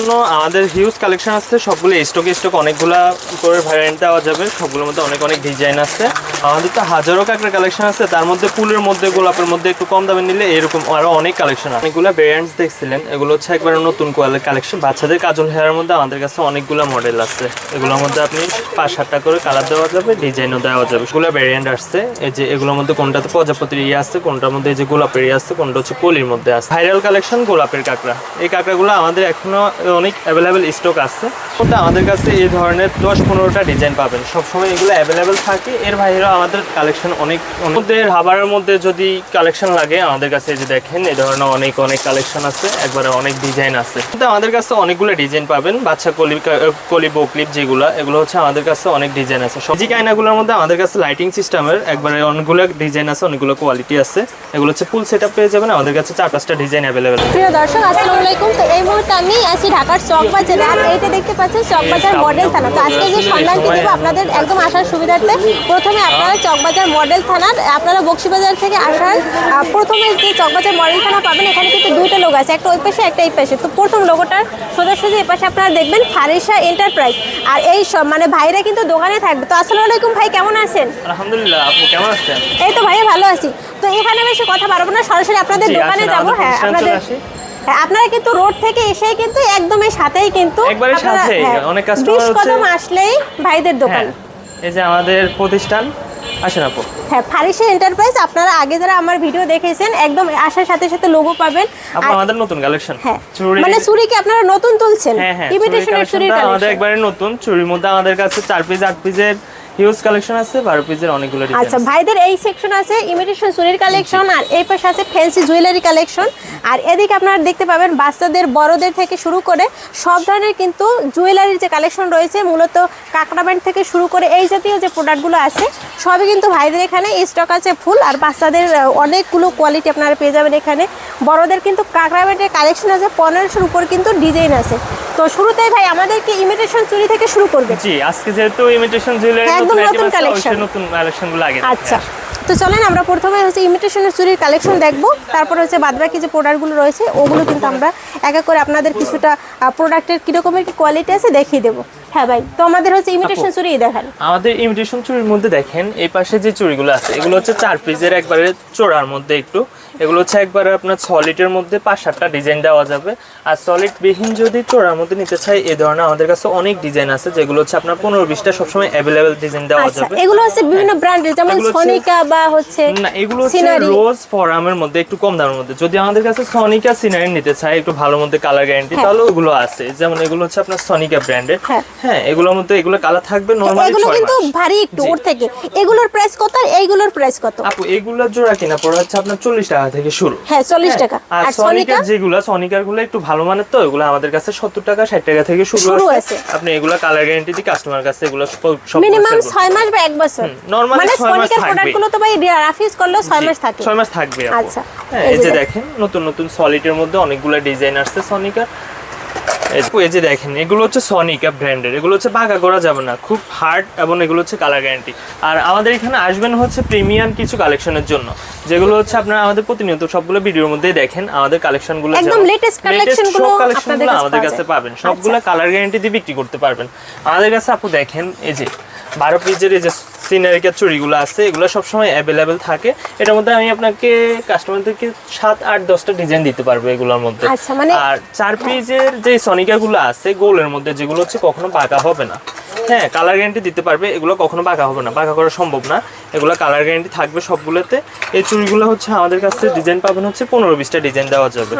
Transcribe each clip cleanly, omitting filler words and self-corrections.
জন্য আমাদের huge collection আছে, সবগুলো স্টক অনেকগুলা করে ভ্যারিয়েন্ট দেওয়া যাবে, সবগুলোর মধ্যে অনেক অনেক ডিজাইন আছে। আমাদের তো হাজারো কাঁকড়া কালেকশন আছে, তার মধ্যে ফুলের মধ্যে গোলাপের মধ্যে একটু কম দামে নিলে এরকম আরো অনেক কালেকশন আছে। অনেকগুলো ভ্যারিয়েন্টস দেখছিলেন, এগুলো হচ্ছে একবার নতুন কালেকশন। বাচ্চাদের কাজল হেয়ারের মধ্যে আমাদের কাছে অনেকগুলো মডেল আছে, এগুলোর মধ্যে আপনি 5-7টা করে কালার দেওয়া যাবে, ডিজাইনও দেওয়া যাবে। এগুলো ভ্যারিয়েন্ট আসছে, এই যে এগুলোর মধ্যে কোনটাতে প্রজাপতির ইয়ে আছে, কোনটার মধ্যে এই যে গোলাপের ইয়ে আছে, কোনটা হচ্ছে কলির মধ্যে আছে। ভাইরাল কালেকশন গোলাপের কাঁকড়া, এই কাঁকড়াগুলো আমাদের এখনো অনেক অ্যাভেলেবেল স্টক আছে। আমাদের কাছে এই ধরনের 10-15টা ডিজাইন পাবেন, সবসময় এগুলো অ্যাভেলেবেল থাকে। এর বাইরেও আমাদের কালেকশন অনেক মধ্যে রাবারের মধ্যে যদি কালেকশন লাগে আমাদের কাছে এই যে দেখেন এই ধরনের অনেক অনেক কালেকশন আছে, একবারে অনেক ডিজাইন আছে। আমাদের কাছে অনেকগুলো ডিজাইন পাবেন, বাচ্চা কলি বকলিপ যেগুলো, এগুলো হচ্ছে আমাদের কাছে অনেক ডিজাইন আছে। সবজি আয়নাগুলোর মধ্যে আমাদের কাছে লাইটিং সিস্টেমের একবারে অনেকগুলো ডিজাইন আছে, অনেকগুলো কোয়ালিটি আছে। এগুলো হচ্ছে ফুল সেটআপ পেয়ে যাবেন, আমাদের কাছে 4-5টা ডিজাইন অ্যাভেলেবেল। প্রিয় দর্শক আসসালামু আলাইকুম। তো এই মুহূর্তে আমি আছি ঢাকার চকবাজারে, আর এইটা দেখতে পাচ্ছেন চকবাজার মডেল থানা। তো আজকে যে সন্ধানটি দেবো আপনাদের একদম আসার সুবিধার্থে, প্রথমে আপনারা চকবাজার মডেল থানার, আপনারা বক্সিবাজার থেকে আসার প্রথমে যে চকবাজার মডেল থানা পাবেন, এখানে কিন্তু দুইটা লোগো আছে, একটা ওই পাশে একটা এই পাশে। তো প্রথম লোগোটার সোজাসুজি এই পাশে আপনারা দেখবেন ফারিসা এন্টারপ্রাইজ, আর এই সব মানে ভাইরা কিন্তু দোকানে থাকবে। তো আসসালামু আলাইকুম ভাই, কেমন আছেন? আলহামদুলিল্লাহ, আপু কেমন আছেন? এই তো ভাইয়া ভালো আছি। তো এখানে বেশি কথা বাড়াবো না, সরাসরি আপনাদের দোকানে যাবো। হ্যাঁ আপনাদের, আপনারা কিন্তু রোড থেকে এসেই কিন্তু একদম এই সাথেই কিন্তু একবারে সাথেই অনেক কাস্টমার হচ্ছে, 20 কদম আসলেই ভাইদের দোকান। এই যে আমাদের প্রতিষ্ঠান, আসেন আপু। হ্যাঁ, ফারিসা এন্টারপ্রাইজ। আপনারা আগে যারা আমার ভিডিও দেখেছেন একদম আসার সাথে সাথে লোগো পাবেন। আপু আমাদের নতুন কালেকশন, হ্যাঁ মানে চুরি কি আপনারা নতুন তুলছেন? ইমিটেশনের চুরির কালেকশন আমাদের একবারে নতুন। চুরির মধ্যে আমাদের কাছে 4 পিস 8 পিসের হিউজ কালেকশন আছে, 12 পিসের অনেকগুলো ডিজাইন। আচ্ছা, ভাইদের এই সেকশন আছে ইমিটেশন চুরির কালেকশন, আর এই পাশে আছে ফ্যান্সি জুয়েলারি কালেকশন, আর এদিকে আপনারা দেখতে পাবেন বাচ্চাদের বড়দের থেকে শুরু করে সব ধরনের কিন্তু জুয়েলারির যে কালেকশন রয়েছে, মূলত কাঁকড়া ব্যান্ড থেকে শুরু করে এই জাতীয় যে প্রোডাক্টগুলো আছে সবই কিন্তু ভাইদের এখানে স্টক আছে ফুল। আর বাচ্চাদের অনেকগুলো কোয়ালিটি আপনারা পেয়ে যাবেন এখানে। বড়দের কিন্তু কাঁকড়া ব্যান্ডের কালেকশন আছে 1500-র উপর কিন্তু ডিজাইন আছে। তো শুরুতেই ভাই আমাদেরকে ইমিটেশন চুরি থেকে শুরু করবে। জি, আজকে যেহেতু ইমিটেশন জুয়েলারি নতুন কালেকশন, নতুন কালেকশনগুলো আগে। আচ্ছা তো চলেন আমরা প্রথমে হচ্ছে ইমিটেশনের চুরির কালেকশন দেখবো, তারপর হচ্ছে বাদবাকি যে প্রোডাক্টগুলো রয়েছে ওগুলো কিন্তু আমরা এক এক করে আপনাদের কিছুটা প্রোডাক্টের কীরকমের কি কোয়ালিটি আছে দেখিয়ে দেবো। হ্যাঁ ভাই, তো আমাদের হচ্ছে ইমিটেশন চুরি দেখান। আমাদের ইমিটেশন চুরির মধ্যে দেখেন এই পাশে যে চুরিগুলো আছে এগুলো হচ্ছে 4 পিসের একবারে চোড়ার মধ্যে একটু, এগুলো হচ্ছে একবারে আপনার সলিডের মধ্যে 5-7টা ডিজাইন দেওয়া যাবে। আর সলিড বিহীন যদি চোড়ার মধ্যে নিতে চাই এই ধরনের আমাদের কাছে অনেক ডিজাইন আছে, যেগুলো হচ্ছে আপনার 15-20টা সবসময় অ্যাভেলেবেল ডিজাইন দেওয়া যাবে। এগুলো হচ্ছে বিভিন্ন ব্র্যান্ডের, যেমন সোনিকা বা হচ্ছে না, এগুলো হচ্ছে রোজ ফরামের মধ্যে একটু কম দামের মধ্যে। যদি আমাদের কাছে সোনিকা সিনারি নিতে চাই একটু ভালো মধ্যে কালার গ্যারান্টি, তাহলে ওগুলো আছে। যেমন এগুলো হচ্ছে আপনার সোনিকা ব্র্যান্ডের। হ্যাঁ, এগুলোর মধ্যে এগুলো কালার থাকবে নরমালি 6 মাস। এগুলো কিন্তু ভারী একটু ওর থেকে। এগুলোর প্রাইস কত আর এইগুলোর প্রাইস কত? আপু এগুলোর জোড়া কিনা পড়ে হচ্ছে আপনার 40 টাকা থেকে শুরু। হ্যাঁ 40 টাকা। আর সোনিকার যেগুলো, সোনিকার গুলো একটু ভালো মানের, তো এগুলো আমাদের কাছে 70 টাকা 60 টাকা থেকে শুরু আছে। আপনি এগুলো কালার গ্যারান্টি দি কাস্টমার কাছে এগুলো সব মিনিমাম 6 মাস বা 1 বছর। নরমালি 6 মাস থাকবে। সোনিকার প্রোডাক্টগুলো তো ভাই রাফিজ করলে 6 মাস থাকে। 6 মাস থাকবে। আচ্ছা, এই যে দেখেন নতুন নতুন সলিডের মধ্যে অনেকগুলো ডিজাইন আসছে সোনিকার। এই যে দেখেন এগুলো হচ্ছে সোনিকা ব্র্যান্ডের, এগুলো হচ্ছে বাঁকা করা যাবে না, খুব হার্ড, এবং এগুলো হচ্ছে কালার গ্যারান্টি। আর আমাদের এখানে আসবেন হচ্ছে প্রিমিয়াম কিছু কালেকশনের জন্য, যেগুলো হচ্ছে আপনারা আমাদের প্রতিনিয়ত সবগুলো ভিডিওর মধ্যেই দেখেন। আমাদের কালেকশনগুলো একদম লেটেস্ট কালেকশনগুলো আমাদের কাছে পাবেন, সবগুলো কালার গ্যারান্টি দিয়ে বিক্রি করতে পারবেন আমাদের কাছে। আপু দেখেন এই যে 12 পিসের এই যে সিনারিকার চুড়িগুলো আছে, এগুলো সবসময় অ্যাভেলেবেল থাকে। এটার মধ্যে আমি আপনাকে কাস্টমারদেরকে 7-8-10টা ডিজাইন দিতে পারবো এগুলোর মধ্যে। আর 4 পিসের যে সোনিকাগুলো আছে গোলের মধ্যে, যেগুলো হচ্ছে কখনো বাঁকা হবে না। হ্যাঁ, কালার গ্যারান্টি দিতে পারবে, এগুলো কখনো বাঁকা হবে না, বাঁকা করা সম্ভব না, এগুলো কালার গ্যারান্টি থাকবে সবগুলোতে। এই চুড়িগুলো হচ্ছে আমাদের কাছে ডিজাইন পাবেন হচ্ছে 15-20টা ডিজাইন দেওয়া যাবে।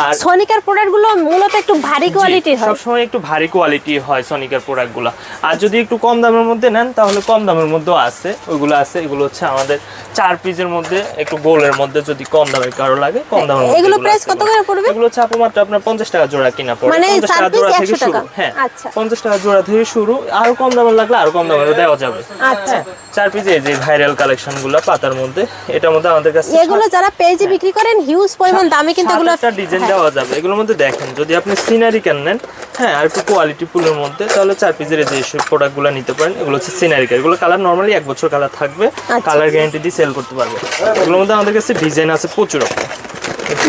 আর সোনিকার প্রোডাক্টগুলো মূলত একটু ভারী কোয়ালিটির হয়, সবসময় একটু ভারী কোয়ালিটি হয় সোনিকার প্রোডাক্টগুলো। আর যদি একটু কম দামের মধ্যে নেন তাহলে কম দামের মধ্যেও আছে, ওইগুলো আছে। এগুলো হচ্ছে আমাদের 4 পিসের মধ্যে একটু গোলের মধ্যে, যদি কম দামের কারো লাগে কম দামের মধ্যে। এগুলো প্রাইস কত করে পড়বে? এগুলো হচ্ছে আপু মাত্র আপনার 50 টাকা জোড়া কিনা পড়বে, মানে 50 টাকা জোড়া থেকে শুরু। হ্যাঁ, 50 টাকা জোড়া থেকে শুরু, আর কম দামের লাগলে আর কম দামের দেওয়া যাবে। আচ্ছা, 4 পিসে যে ভাইরাল কালেকশনগুলো পাতার মধ্যে, এটার মধ্যে আমাদের কাছে এগুলো যারা পেজে বিক্রি করেন হিউজ পরিমাণ দামে কিন্তু এগুলো একটা ডিজাইন দেওয়া যাবে। এগুলোর মধ্যে দেখেন যদি আপনি সিনারি নেন, হ্যাঁ, আর একটু কোয়ালিটি ফুলের মধ্যে, তাহলে 4 পিসের যে প্রোডাক্টগুলো নিতে পারেন। এগুলো হচ্ছে সিনারি, এগুলো কালার নরমালি 1 বছর কালার থাকবে, কালার গ্যারান্টি দিয়ে সেল করতে পারবে। এগুলোর মধ্যে আমাদের কাছে ডিজাইন আছে প্রচুর।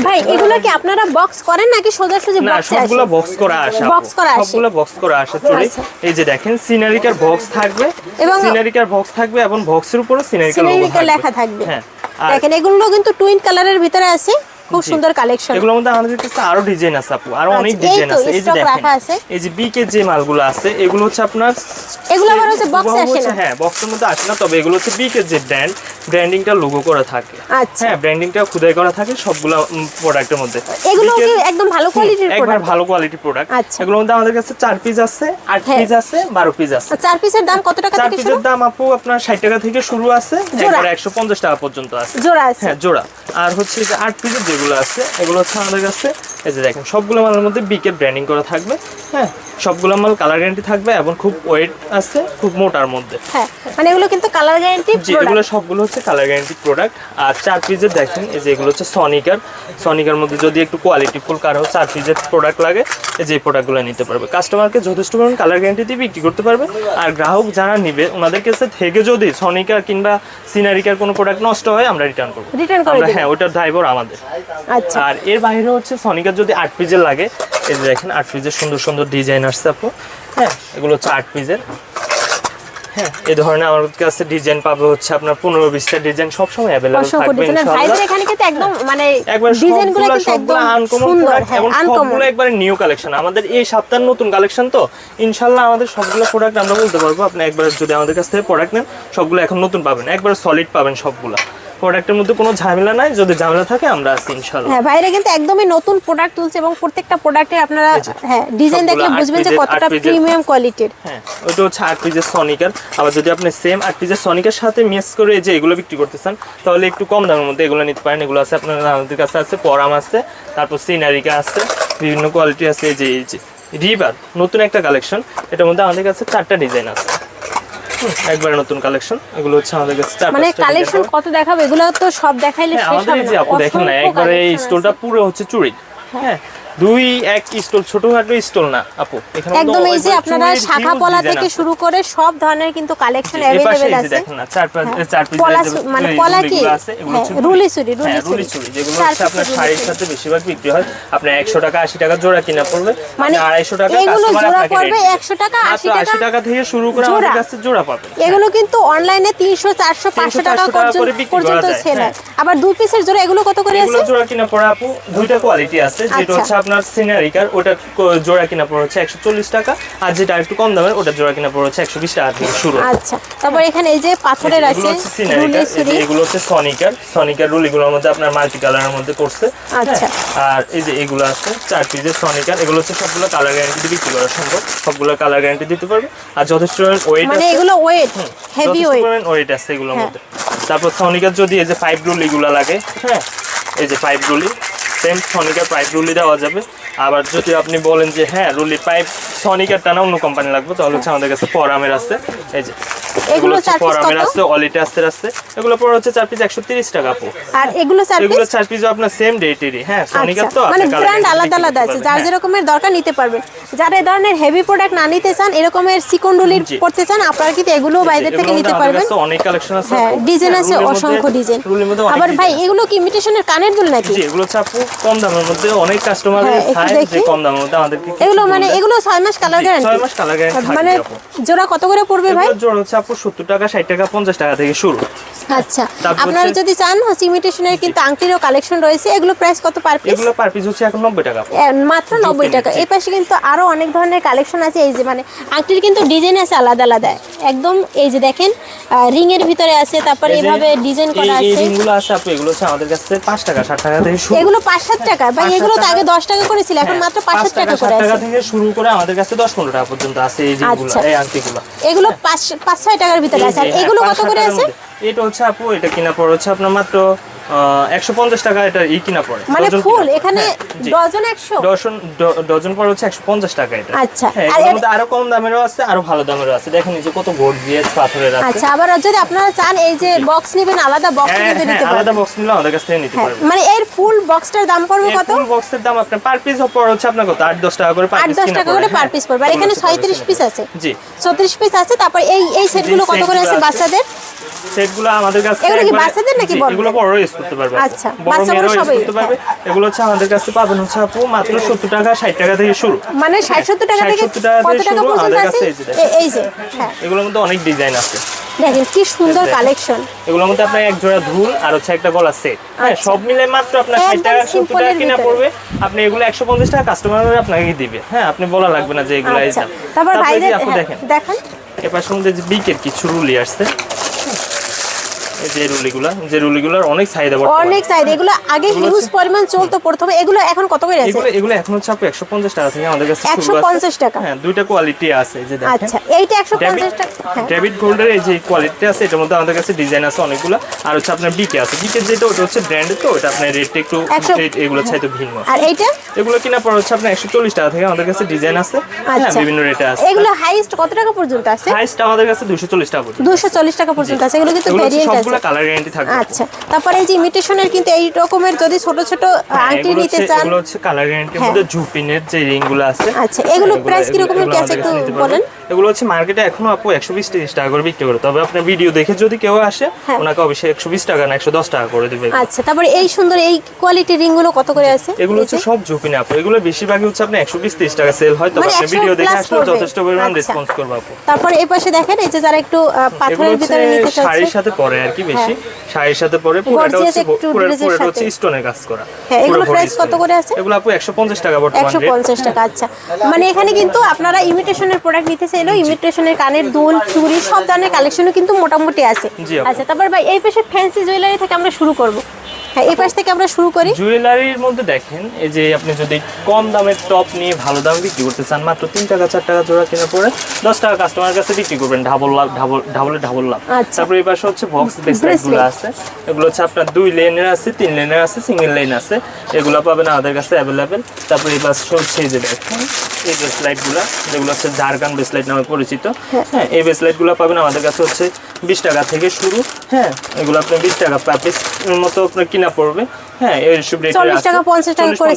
ভাই এগুলো কি আপনারা বক্স করেন নাকি সোজাসুজি না, বক্সে আসে? সবগুলো বক্স করা আসে আপু। বক্স করা আসে। সবগুলো বক্স করা আসে চুড়ি। আচ্ছা। এই যে দেখেন সিনারিকার বক্স থাকবে, এবং সিনারিকার বক্স থাকবে এবং বক্সের উপরে সিনারিকার লোগো সিনারিকা থাকবে। লেখা থাকবে। হ্যাঁ, আর দেখেন এগুলো কিন্তু টুইন কালারের ভিতরে আছে, খুব জি। সুন্দর কালেকশন। এগুলোর মধ্যে আমাদের কাছে আরো ডিজাইন আছে আপু, আরো অনেক আচ্ছা, এই ডিজাইন তো আছে। এই যে stock দেখেন, রাখা আছে। এই যে বিকে যে মালগুলো আছে এগুলো হচ্ছে আপনার এগুলো আবার হচ্ছে বক্সে আসে না। হ্যাঁ, বক্সের মধ্যে আসে না, তবে এগুলো হচ্ছে বিকে যে ব্র্যান্ডিংটা লোগো করা থাকে। আচ্ছা। হ্যাঁ, ব্র্যান্ডিংটা খোদাই করা থাকে সবগুলো প্রোডাক্টের মধ্যে। এগুলো কি বিকের- একদম ভালো কোয়ালিটির একবার প্রোডাক্ট? ভালো কোয়ালিটির প্রোডাক্ট। আচ্ছা। এগুলোর মধ্যে আমাদের কাছে 4 পিস আছে, 8 হ্যাঁ। পিস আছে, 12 পিস আছে। 4 পিসের দাম কত টাকা 4 থেকে শুরু? পিসের দাম আপু আপনার 60 টাকা থেকে শুরু আছে, জোড়া? একবার 150 টাকা পর্যন্ত আছে। জোড়া আছে। হ্যাঁ, জোড়া। আর হচ্ছে যে 8 পিসের যেগুলো আছে এগুলো হচ্ছে আমাদের কাছে এই যে দেখেন সবগুলো মালের মধ্যে বিকে ব্র্যান্ডিং করা থাকবে। হ্যাঁ, সবগুলো মাল কালার গ্যারান্টি থাকবে এবং খুব ওয়েট আছে, খুব মোটার মধ্যে। হ্যাঁ, মানে এগুলো কিন্তু কালার গ্যারান্টি জি, এগুলো সবগুলো হচ্ছে কালার গ্যারান্টি প্রোডাক্ট। আর 4 পিসের দেখেন এই যে এগুলো হচ্ছে সনিকার মধ্যে যদি একটু কোয়ালিটিফুল কারো 4 পিসের প্রোডাক্ট লাগে, এই যে প্রোডাক্টগুলো নিতে পারবে। কাস্টমারকে যথেষ্ট পরিমাণ কালার গ্যারান্টি দিয়ে বিক্রি করতে পারবে। আর গ্রাহক যারা নিবে ওনাদের কাছে থেকে যদি সনিকার কিংবা সিনারিকার কোনো প্রোডাক্ট নষ্ট হয় আমরা রিটার্ন করবো। রিটার্ন করে দিবেন। হ্যাঁ, ওটার ড্রাইভার আমাদের। আচ্ছা। আর এর বাইরে হচ্ছে সনিকার যদি 8 পিসের লাগে, এই যে দেখেন 8 পিসের সুন্দর সুন্দর ডিজাইন আসছে আপু। হ্যাঁ, এগুলো হচ্ছে 8 পিসের। হ্যাঁ, এই ধরনের আমার কাছে ডিজাইন পাবে হচ্ছে আপনার 15-20টা ডিজাইন সবসময় অ্যাভেলেবল অসংখ্য থাকবে ডিজাইন। ইনশাআল্লাহ। ভাইদের এখানে কিন্তু একদম মানে একবার ডিজাইনগুলো কিন্তু সবগুলো একদম আনকমন সুন্দর, প্রোডাক্ট হ্যাঁ এবং আনকমন। সবগুলো একবারে নিউ কালেকশন। আমাদের এই সপ্তাহের নতুন কালেকশন তো ইনশাআল্লাহ আমাদের সবগুলো প্রোডাক্ট আমরা বলতে পারবো আপনি একবার যদি আমাদের কাছ থেকে প্রোডাক্ট নেন সবগুলো এখন নতুন পাবেন, একবার সলিড পাবেন সবগুলো। প্রোডাক্টের মধ্যে কোনো ঝামেলা নাই, যদি ঝামেলা থাকে আমরা আছি ইনশাআল্লাহ। হ্যাঁ, ভাইরা কিন্তু একদমই নতুন প্রোডাক্ট তুলছে এবং প্রত্যেকটা প্রোডাক্টে আপনারা হ্যাঁ ডিজাইন দেখলে সবগুলো বুঝবেন যে 8 কতটা পিসের প্রিমিয়াম কোয়ালিটির। হ্যাঁ, ওইটা হচ্ছে 8 পিসের সনিকার। আবার যদি আপনি সেম 8 পিসের সনিকার সাথে মিক্স করে যে এগুলো বিক্রি করতে চান তাহলে একটু কম দামের মধ্যে এগুলো নিতে পারেন। এগুলো আছে আপনার আমাদের কাছে আছে পরাম আছে, তারপর সিনারিকা আছে, বিভিন্ন কোয়ালিটি আছে। এই যে রিভার নতুন একটা কালেকশন, এটার মধ্যে আমাদের কাছে 4টা ডিজাইন আছে। একবারে নতুন কালেকশন। এগুলো হচ্ছে আমাদের কাছে 4-5টা মানে ডিজাইন কালেকশন পাবেন। কত দেখাবো, এগুলো তো সব দেখাইলে হ্যাঁ, শেষ আমাদের হবে এই যে না। আপু দেখেন না অসংখ্য একবারে এই collection স্টোলটা আছে। পুরো হচ্ছে চুড়ি। হ্যাঁ, 2-1 স্টোল, ছোটখাটো স্টোল না আপু, এখানে একদম এই যে আপনারা শাখা পলা থেকে শুরু করে সব ধরনের কিন্তু কালেকশন अवेलेबल আছে। দেখেন না 4 পিস পলা মানে পলা কি রুলি চুরি রুলি চুরি যেগুলো হচ্ছে আপনার শাড়ির সাথে বেশিরভাগ বিক্রি হয়। আপনার 100 টাকা 80 টাকা জোড়া কিনা পড়বে, মানে 250 টাকা এগুলো কাস্টমার জোড়া আপনাকে পড়বে রেট 100 টাকা 80 80 টাকা টাকা থেকে শুরু করে আমাদের কাছে জোড়া পাবেন। এগুলো কিন্তু অনলাইনে 300 400 500 টাকা 300-400 টাকা করে বিক্রি করা পর্যন্ত যায়, সেল হয়। হ্যাঁ। আবার 2 পিসের জোড়া এগুলো কত করে আছে? এগুলো জোড়া কিনা পড়ে আপু দুইটা কোয়ালিটি আছে, যেটা আচ্ছা। হচ্ছে আপনার সিনারিকার ওটা জোড়া কিনা পড়ে হচ্ছে 140 টাকা, আর যেটা একটু কম দামের ওটা জোড়া কিনা পড়ে হচ্ছে 120 টাকা থেকে শুরু। আচ্ছা, তারপর এখানে এই যে পাথরের আছে এগুলো হচ্ছে সিনারিকার, রুলি চুরি। এগুলো হচ্ছে সনিকার রুলিগুলোর মধ্যে আপনার মাল্টি কালারের মধ্যে করছে। আচ্ছা। হ্যাঁ, আর এই যে এগুলো আছে 4 পিসের সনিকার, এগুলো হচ্ছে সবগুলো কালার গ্যারান্টি বিক্রি করা সম্ভব, সবগুলো কালার গ্যারান্টি দিতে পারবে। আর যথেষ্ট ওয়েট মানে আছে, এগুলো ওয়েট হেভি ওয়েট। ওয়েট আছে এগুলোর হ্যাঁ। মধ্যে। তারপর সনিকার যদি এই যে 5 রুলিগুলো লাগে, হ্যাঁ এই যে 5 রুলি সেম সনিকার 5 রুলি দেওয়া যাবে। আবার যদি আপনি বলেন যে হ্যাঁ রুলি পাইপ সনিকারটা না অন্য কোম্পানি লাগবে তাহলে হচ্ছে আমাদের কাছে পরামের আছে। এই যে এগুলো হচ্ছে 4 পিস পরামের কত? আছে, অলিটাসের আছে। এগুলো পড়ে হচ্ছে 4 পিস 130 টাকা আপু। আর এগুলো 4 পিস? এগুলো 4 পিসও আপনার সেম ডেটেরই। হ্যাঁ, সনিকার তো মানে আপনি কালার ব্র্যান্ড আলাদা আলাদা আছে, যার যেরকমের দরকার নিতে পারবেন। যারা এই ধরনের হেভি প্রোডাক্ট না নিতে চান, এরকমের সিকন রুলির জি। পড়তে চান, আপনারা কিন্তু এগুলো বাইরে থেকে নিতে পারবেন। অনেক কালেকশন আছে হ্যাঁ, আপু। ডিজাইন আছে রুলির মধ্যে- অসংখ্য ডিজাইন। রুলির মধ্যে অনেক আবার ভাই ডিজাইন আছে। এগুলো কি ইমিটেশনের কানের দুল নাকি? জি, এগুলো হচ্ছে আপু কম দামের মধ্যে অনেক কাস্টমারের হ্যাঁ, একটু চায় যে দেখি। কম দামের মধ্যে আমাদেরকে কিছু এগুলো মানে বললে। এগুলো 6 মাস কালার জি, গ্যারান্টি? 6 মাস কালার গ্যারান্টি মানে থাকবে আপু। জোড়া কত করে পড়বে ভাই? এগুলোর জোড়া হচ্ছে আপু 70 টাকা 60 টাকা 50 টাকা থেকে শুরু। আচ্ছা, তারপর আপনারা হচ্ছে- যদি চান ইমিটেশনের কিন্তু আংটিরও কালেকশন রয়েছে। এগুলো প্রাইস কত পার পিস? এগুলো পার পিস হচ্ছে এখন 90 টাকা আপু। মাত্র 90 টাকা। জি। এই পাশে কিন্তু আরো অনেক ধরনের কালেকশন আছে। এই যে মানে আংটির কিন্তু ডিজাইন আছে আলাদা আলাদা একদম। এই যে দেখেন রিং এর ভিতরে আছে, তারপর এই যে এইভাবে ডিজাইন করা এই আছে। রিংগুলো আছে আপু, এগুলো হচ্ছে আমাদের কাছে 5 টাকা 60 টাকা থেকে শুরু। এগুলো 5-7 টাকা ভাই, 5-7 এগুলো তো টাকা। আগে 10 টাকা করে ছিল, এখন মাত্র 5-7 টাকা করে 60 টাকা আছে। থেকে শুরু করে আমাদের কাছে 10-15 টাকা পর্যন্ত আছে এই রিংগুলো, আচ্ছা। এই আংটিগুলো। এগুলো 5-6 টাকার ভিতরে আছে। আর এই যে, এগুলো হ্যাঁ, কত 5-7 করে টাকার আছে? মধ্যে। এটা হচ্ছে আপু, এটা কিনা পড়ে হচ্ছে আপনার মাত্র 150 টাকা। এটা কিনা পড়ে মানে ডজন ফুল কিনা পড়ে। এখানে হ্যাঁ, জি। ডজন 100? ডজন পড়ে হচ্ছে 150 টাকা এটা। আচ্ছা। হ্যাঁ, আর এগুলোর মধ্যে আরো কম দামেরও আছে, আরো ভালো দামেরও আছে। দেখেন এই যে কত গর্জিয়াস পাথরের আছে। আচ্ছা, আবার যদি আপনারা চান এই যে বক্স নেবেন, আলাদা বক্স হ্যাঁ, কিন্তু নিতে হ্যাঁ, আলাদা পারবেন। বক্স নিলে আমাদের কাছ থেকে নিতে হ্যাঁ, পারবেন। মানে এর ফুল বক্সটার দাম পড়বে কত? ফুল বক্সের দাম আপনার পার পিস পড়ে হচ্ছে আপনার কত 8-10 টাকা করে পার পিস 8-10 টাকা করে পার পিস পড়বে। আর এখানে 36 পিস আছে, জি 34 পিস আছে। তারপর এই সেটগুলো কত করে আছে সেটগুলো আছে। বাচ্চাদের? সেটগুলো আমাদের কাছে এগুলো কি বাচ্চাদের নাকি বড়দের? এগুলো বড় করতে পারবে আচ্ছা, বড় বাচ্চা মেয়েরাও বড় ইউজ সবাই, করতে পারবে এগুলো হচ্ছে আমাদের কাছে পাবেন হচ্ছে আপু মাত্র 70 টাকা 60 টাকা থেকে শুরু মানে 60-70 টাকা থেকে 60-70 টাকা কত থেকে টাকা শুরু পর্যন্ত আমাদের আছে? কাছে এই যে দেখেন। এই যে হ্যাঁ এগুলোর মধ্যে অনেক ডিজাইন আছে দেখেন কি সুন্দর কালেকশন। এগুলোর মধ্যে আপনার এক জোড়া দুল আর হচ্ছে একটা গলা সেট হ্যাঁ আচ্ছা। সব মিলে মাত্র আপনার 60 একদম টাকা 70 simple টাকা এর কিনা ভিতরে। পড়বে আপনি এগুলো 150 টাকা কাস্টমার আপনাকে দিবে হ্যাঁ আপনি বলা লাগবে না যে এগুলো এই আচ্ছা দাম তারপর তারপরে ভাইদের যে আপু হ্যাঁ, দেখেন দেখান এর পাশের মধ্যে যে বিকের কিছু রুলি আসছে এই যে রুলিগুলোর অনেক চাহিদা বর্তমানে অনেক চাইদা এগুলো আগে হিউজ পরিমাণ চলতো প্রথমে এগুলো এখন কত করে আছে? এগুলো এখন হচ্ছে আপু 150 টাকা থেকে আমাদের কাছে শুরু 150 টাকা। হ্যাঁ দুইটা কোয়ালিটি আছে এই যে দেখেন আচ্ছা এইটা 150 টাকা হ্যাঁ ডেভিড গোল্ডের এই যে কোয়ালিটি আছে এটার মধ্যে আমাদের কাছে ডিজাইন আছে অনেকগুলো আর হচ্ছে আপনার বিকে আছে বিকে যেটা ওটা হচ্ছে ব্র্যান্ডের তো ওটা আপনার রেটটা একটু 100 এগুলো চাইতে ভিন্ন আর এইটা এগুলো কিনা পড়া হচ্ছে আপনার 140 টাকা থেকে আমাদের কাছে ডিজাইন আছে হ্যাঁ আচ্ছা বিভিন্ন রেটে আছে এগুলো হাইয়েস্ট কত টাকা পর্যন্ত আছে? হাইস্ট আমাদের কাছে 240 টাকা পর্যন্ত 240 টাকা পর্যন্ত আছে এগুলো কিন্তু এগুলো হচ্ছে ভেরিয়েন্ট আছে সবগুলো কালার গ্যারান্টি থাকবে আচ্ছা তারপরে এই যে ইমিটেশনের কিন্তু এই রকমের যদি ছোট ছোট আংটি এগুলো নিতে হচ্ছে- চান এগুলো হচ্ছে কালার গ্যারান্টির হ্যাঁ। মধ্যে জুপিনের যে রিংগুলো আছে আচ্ছা এগুলো প্রাইস কি রকমের কি আছে আমাদের একটু কাছে নিতে পারবেন। বলেন এগুলো হচ্ছে মার্কেটে এখনো আপু 120-30 টাকা করে বিক্রি করে তবে আপনার ভিডিও দেখে যদি কেউ আসে হ্যাঁ। ওনাকে অবশ্যই 120 টাকা না 110 টাকা করে দিবে আচ্ছা তারপরে এই সুন্দর এই কোয়ালিটির রিংগুলো কত করে আছে? এগুলো হচ্ছে সব ঝুঁকিনে আপু এগুলো বেশিরভাগই হচ্ছে আপনি 120-30 টাকা সেল হয় তবে মানে আপনি 100 ভিডিও দেখে plus আসলে পড়বে। যথেষ্ট পরিমাণ আচ্ছা। রেসপন্স করবে আপু তারপরে এই পাশে দেখেন এই যে যারা একটু এগুলো পাথরের হচ্ছে ভিতরে নিতে চাচ্ছে শাড়ির সাথে পরে আর কি বেশি শাড়ির সাথে পরে পুরোটা Gorgeous হচ্ছে একটু dress এর পুরোটা হচ্ছে সাথে। স্টোনের কাজ করা হ্যাঁ, এগুলো পুরো price কত করে আছে? এগুলো আপু 150 টাকা বর্তমানে রেট 150 টাকা আচ্ছা মানে এখানে কিন্তু আপনারা ইমিটেশনের প্রোডাক্ট নিতে চাইলেও ইমিটেশনের কানের দুল চুড়ি সব ধরনের কালেকশনও কিন্তু মোটামুটি আছে জি আপু। আচ্ছা তারপর ভাই এই পাশে ফ্যান্সি জুয়েলারি থেকে আমরা শুরু করব হ্যাঁ এই পাশ থেকে আমরা শুরু করি জুয়েলারির মধ্যে দেখেন এই যে আপনি যদি কম দামের টপ নিয়ে ভালো দামে বিক্রি করতে চান মাত্র 3 টাকা 4 টাকা জোড়া কেনার পরে 10 টাকা কাস্টমারের কাছে বিক্রি করবেন ডাবল লাভ ডাবল লাভ আচ্ছা। তারপরে এই পাশে হচ্ছে বক্স ব্রেসলেটগুলো আছে এগুলো হচ্ছে আপনার 2 লেনের আছে 3 লেনের আছে সিঙ্গেল লেন আছে এগুলো পাবেন আমাদের কাছে অ্যাভেলেবেল তারপরে এই পাশে হচ্ছে এই যে দেখেন এই ব্রেসলেটগুলো যেগুলো হচ্ছে জারগান ব্রেসলেট নামে পরিচিত হ্যাঁ এই ব্রেসলেটগুলো পাবেন আমাদের কাছে হচ্ছে 20 টাকা থেকে শুরু হ্যাঁ এগুলো আপনি 20 টাকা পার পিস মতো আপনার কিনা পড়বে হ্যাঁ এই সব রেটে 40 টাকা 50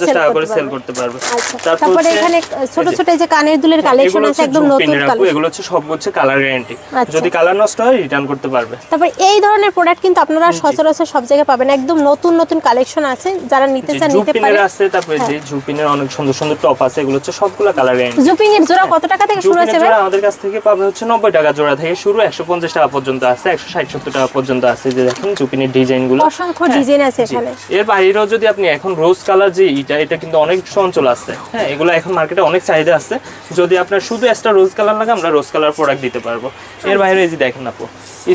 টাকা করে সেল করতে পারবে আচ্ছা তারপর তারপরে হচ্ছে- এখানে ছোট ছোট এই যে কানের দুলের কালেকশন এগুলো আছে হচ্ছে একদম নতুন জুপিনের আপু, কালেকশন এগুলো হচ্ছে সব হচ্ছে কালার গ্যারান্টি আচ্ছা। যদি কালার নষ্ট হয় রিটার্ন করতে পারবে তারপর এই ধরনের প্রোডাক্ট কিন্তু আপনারা সচরাচর সব জায়গায় পাবেন একদম নতুন নতুন কালেকশন আছে যারা নিতে চান নিতে জুপিনের পারেন আছে তারপরে যে জুপিনের অনেক সুন্দর সুন্দর টপ আছে এগুলো হচ্ছে সবগুলো কালার গ্যারান্টি জুপিং এর জোড়া কত টাকা থেকে শুরু জুপিনের আছে ভাই? জোড়া আমাদের কাছ থেকে পাবে হচ্ছে 90 টাকা জোড়া থেকে শুরু 150 টাকা পর্যন্ত আছে 160-70 টাকা পর্যন্ত আছে যে দেখেন জুপিনের ডিজাইন গুলো অসংখ্য ডিজাইন আছে এখানে এর বাইরেও যদি আপনি এখন রোজ কালার যে এটা কিন্তু অনেক চঞ্চল আছে হ্যাঁ এগুলো এখন মার্কেটে অনেক চাহিদা আছে যদি আপনার শুধু একটা রোজ কালার লাগে আমরা রোজ কালার প্রোডাক্ট দিতে পারবো এর বাইরে এই যে দেখেন আপু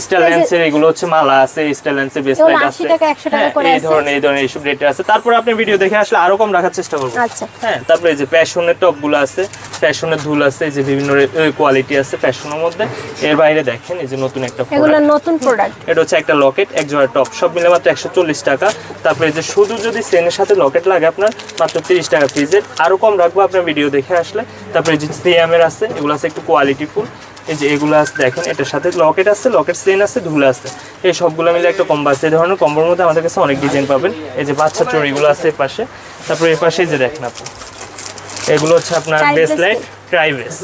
স্টাইলেন্সের এগুলো হচ্ছে মালা আছে স্টাইলেন্সের ব্রেসলেট এগুলো আছে 80 টাকা 100 টাকা হ্যাঁ, করে এই আছে। ধরনের এইসব রেটে আছে তারপর আপনি ভিডিও দেখে আসলে আরো কম রাখার চেষ্টা করবো আচ্ছা হ্যাঁ তারপরে এই যে প্যাশনের টপগুলো আছে প্যাশনের দুল আছে এই যে বিভিন্ন কোয়ালিটি আছে প্যাশনের মধ্যে এর বাইরে দেখেন এই যে নতুন একটা এগুলো product। নতুন প্রোডাক্ট এটা হচ্ছে একটা লকেট এক জোড়া টপ সব মিলে মাত্র 140 টাকা তারপরে এই যে শুধু যদি সেনের সাথে লকেট লাগে আপনার মাত্র 30 টাকা পিসের আরো কম রাখবো আপনার ভিডিও দেখে আসলে তারপরে এই যে সিএমের আছে এগুলো আছে একটু কোয়ালিটি ফুল এই যে এগুলো আছে দেখেন এটার সাথে লকেট আছে লকেট চেন আছে ধুলা আছে এই সবগুলো মিলে একটা কম্বো আছে এই ধরনের কম্বোর মধ্যে আমাদের কাছে অনেক ডিজাইন পাবেন এই যে বাচ্চা চড়িগুলো আছে এর পাশে তারপরে এই পাশে এই যে দেখেন আপনি এগুলো হচ্ছে আপনার Tri ব্রেসলেট ট্রাইভেস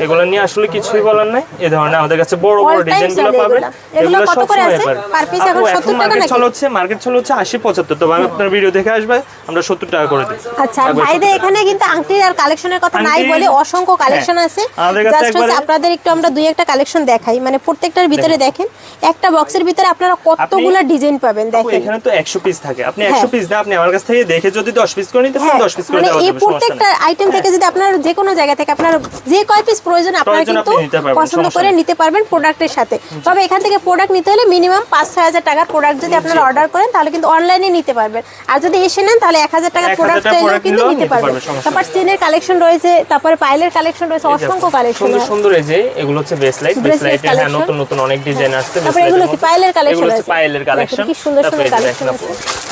এগুলো নিয়ে আসলে কিছুই বলার নাই এই ধরনের আমাদের কাছে বড় বড় All time ডিজাইনগুলো sale পাবেন এগুলো কত করে সবসময় আছে? পাবেন। Per piece এখন আপু, 70 টাকা মার্কেট নাকি? চলে হচ্ছে মার্কেট চলে হচ্ছে 80-75 তবে আমি আপনার ভিডিও দেখে আসবে আমরা 70 টাকা করে দিই আচ্ছা আর ভাইদের এখানে কিন্তু আংটি আর কালেকশনের কথা নাই আংটি- বলে অসংখ্য কালেকশন হ্যাঁ, আছে আমাদের কাছে জাস্ট হচ্ছে একবারে- আপনাদের একটু আমরা দুই একটা কালেকশন দেখাই মানে প্রত্যেকটার ভিতরে দেখেন একটা বক্সের ভিতরে আপনারা কতগুলো ডিজাইন পাবেন আপু, দেখেন এখানে তো 100 পিস থাকে আপনি হ্যাঁ। 100 পিস না আপনি আমার কাছ থেকে দেখে যদি 10 পিস করে নিতে চান হ্যাঁ, 10 পিস করে মানে দেওয়া এই যাবে সমস্যা প্রত্যেকটা নেই আইটেম থেকে যদি আপনার যে কোনো জায়গা থেকে আপনার যে কয় পিস প্রয়োজন আপনারা প্রয়োজন কিন্তু আপনি নিতে পারবেন, পছন্দ সমস্যা করে নেই। নিতে পারবেন প্রোডাক্টের সাথে তবে এখান থেকে প্রোডাক্ট নিতে হলে মিনিমাম 5-6 হাজার টাকার প্রোডাক্ট যদি আপনারা অর্ডার করেন তাহলে কিন্তু অনলাইনে নিতে পারবেন আর যদি এসে নেন তাহলে 1000 টাকার 1000 প্রোডাক্ট টাকার চাইলেও product কিন্তু নিলেও নিতে নিতে পারবেন পারবে, সমস্যা তারপর চেনের কালেকশন রয়েছে তারপরে পাইলের কালেকশন রয়েছে অসংখ্য কালেকশন সুন্দর সুন্দর এই যে এগুলো হচ্ছে ব্রেসলেট ব্রেসলেটের হ্যাঁ collection। নতুন নতুন অনেক ডিজাইন আসছে তারপরে এগুলো কি পাইলের কালেকশন এগুলো হচ্ছে আছে পাইলের কালেকশন কি সুন্দর সুন্দর কালেকশন আছে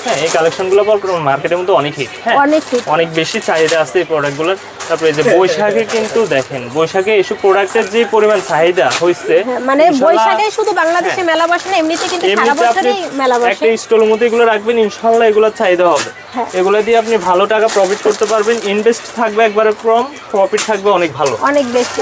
হ্যাঁ এই কালেকশনগুলো মার্কেটের মধ্যে অনেক হিট হ্যাঁ অনেক hit। অনেক বেশি চাহিদা আছে এই প্রোডাক্টগুলোর তারপরে এই যে বৈশাখে কিন্তু দেখেন বৈশাখে এইসব প্রোডাক্টের যে পরিমাণ চাহিদা হইছে মানে ইনশাআল্লাহ- বৈশাখে শুধু বাংলাদেশে মেলা বসে না এমনিতে কিন্তু সারা এমনিতে আপনি বছরই মেলা বসে একটা স্টলের মধ্যে এগুলো রাখবেন ইনশাআল্লাহ এগুলোর চাহিদা হবে হ্যাঁ। এগুলো দিয়ে আপনি ভালো টাকা প্রফিট করতে পারবেন ইনভেস্ট থাকবে একবারে কম প্রফিট থাকবে অনেক ভালো অনেক বেশি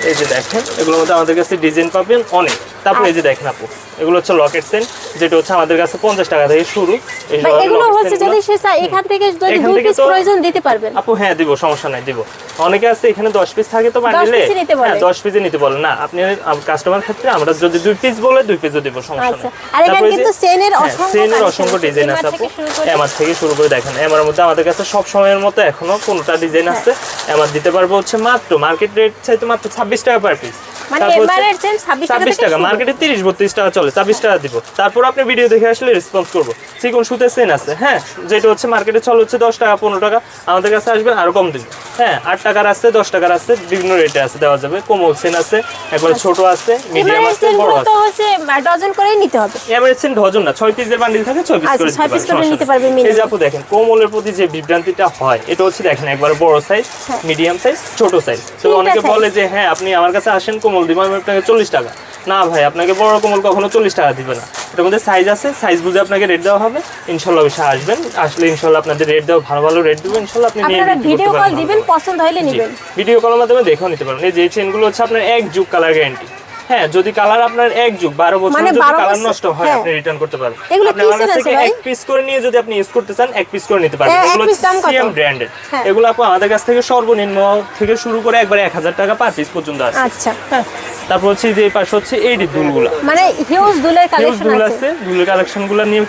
এই যে দেখেন এগুলোর মধ্যে আমাদের কাছে ডিজাইন পাবেন অনেক তারপর এই যে দেখেন আপু, এগুলো হচ্ছে লকেট সেট, যেটা হচ্ছে আমাদের কাছে 50 টাকা থেকে শুরু। এই ভাই ধরনের এগুলো locket হচ্ছে set যদি গুলো- সে চায় এখান থেকে যদি এখান 2 থেকে পিস তো- প্রয়োজন দিতে পারবেন আপু হ্যাঁ দিব, সমস্যা নাই দিব। অনেকে আছে এখানে 10 পিস থাকে তো 10 বান্ডিলে, পিসই নিতে বলে। হ্যাঁ 10 পিসই নিতে বলে না, আপনি কাস্টমার ক্ষেত্রে আমরা যদি 2 পিস বলে 2 পিসও দিব, সমস্যা আচ্ছা, নাই। আর এখানে তারপরে যে- কিন্তু চেনের হ্যাঁ, অসংখ্য চেনের collection অসংখ্য আছে, ডিজাইন এমআর আছে আপু, থেকে শুরু করে- এমআর থেকে শুরু করে দেখেন, এমআর মধ্যে আমাদের কাছে সব সময়ের মতো এখনো কোনটা ডিজাইন আছে, এমআর দিতে পারবো হচ্ছে মাত্র মার্কেট রেট চাইতে মাত্র 26 টাকা পার পিস। মানে এমআরের চেন 26 টাকা 26 থেকে টাকা, শুরু। মার্কেটে 30-32 টাকা চলে, 26 টাকা দিব। তারপর আপনি ভিডিও দেখে আসলে রেসপন্স করবো। চিকন সুতের চেন আছে, হ্যাঁ, যেটা হচ্ছে মার্কেটে চলে হচ্ছে 10 টাকা 15 টাকা, আমাদের কাছে আসবেন আরো কম দিবে, হ্যাঁ 8 টাকার আছে 10 টাকার আছে, বিভিন্ন রেটে আছে, দেওয়া যাবে। কোমল চেন আছে, একবারে ছোট আছে, মিডিয়াম এমআরের আছে, বড় চেনগুলো আছে। তো হচ্ছে ডজন করেই নিতে হবে। এমআরের চেন ডজন না, 6 পিসের বান্ডিল থাকে, 6 পিস আচ্ছা, করে 6 পিস করে সমস্যা নিতে নেই। পারবে এই যে আপু দেখেন কোমলের প্রতি যে বিভ্রান্তিটা হয়, এটা হচ্ছে দেখেন একবারে বড় সাইজ, মিডিয়াম সাইজ, ছোট সাইজ। তো তিনটা অনেকে size। বলে যে হ্যাঁ আপনি আমার কাছে আসেন কোমল দিব, আমি আপনাকে 40 টাকা। না ভাই, আপনাকে বড় কোমল কখনো 40 টাকা দিবে না, এটার মধ্যে সাইজ আছে, সাইজ বুঝে আপনাকে রেট দেওয়া হবে। ইনশাল্লাহ অবশ্যই আসবেন, আসলে ইনশাল্লাহ আপনাদের রেট দেওয়া ভালো ভালো রেট দেবো, ইনশাল্লাহ আপনি নিয়ে আপনারা বিক্রি করতে ভিডিও কল পারবেন। দিবেন, পছন্দ হলে নেবেন। ভিডিও কলের মাধ্যমে দেখেও নিতে পারবেন। এই যে চেনগুলো হচ্ছে আপনার 1 যুগ কালার গ্যারান্টি, হ্যাঁ যদি কালার আপনার 1 যুগ 12 বছর মানে যদি 12 কালার বছর, নষ্ট হয় হ্যাঁ। আপনি রিটার্ন করতে পারবেন। এগুলো আপনি কি আমার কাছ চেন আছে থেকে ভাই? 1 পিস করে নিয়ে যদি আপনি ইউজ করতে চান 1 পিস করে নিতে পারবেন। এক এগুলো piece দাম কত? সিএম ব্র্যান্ডের, হ্যাঁ। এগুলো আপু আমাদের কাছ থেকে সর্বনিম্ন থেকে শুরু করে একবারে 1000 টাকা পার পিস পর্যন্ত আছে। আচ্ছা, হ্যাঁ, তারপর হচ্ছে যে এই পাশে হচ্ছে এই দুলগুলো, মানে হিউজ দুলের হিউজ কালেকশন দুল আছে। আছে, দুলের কালেকশনগুলো নিয়ে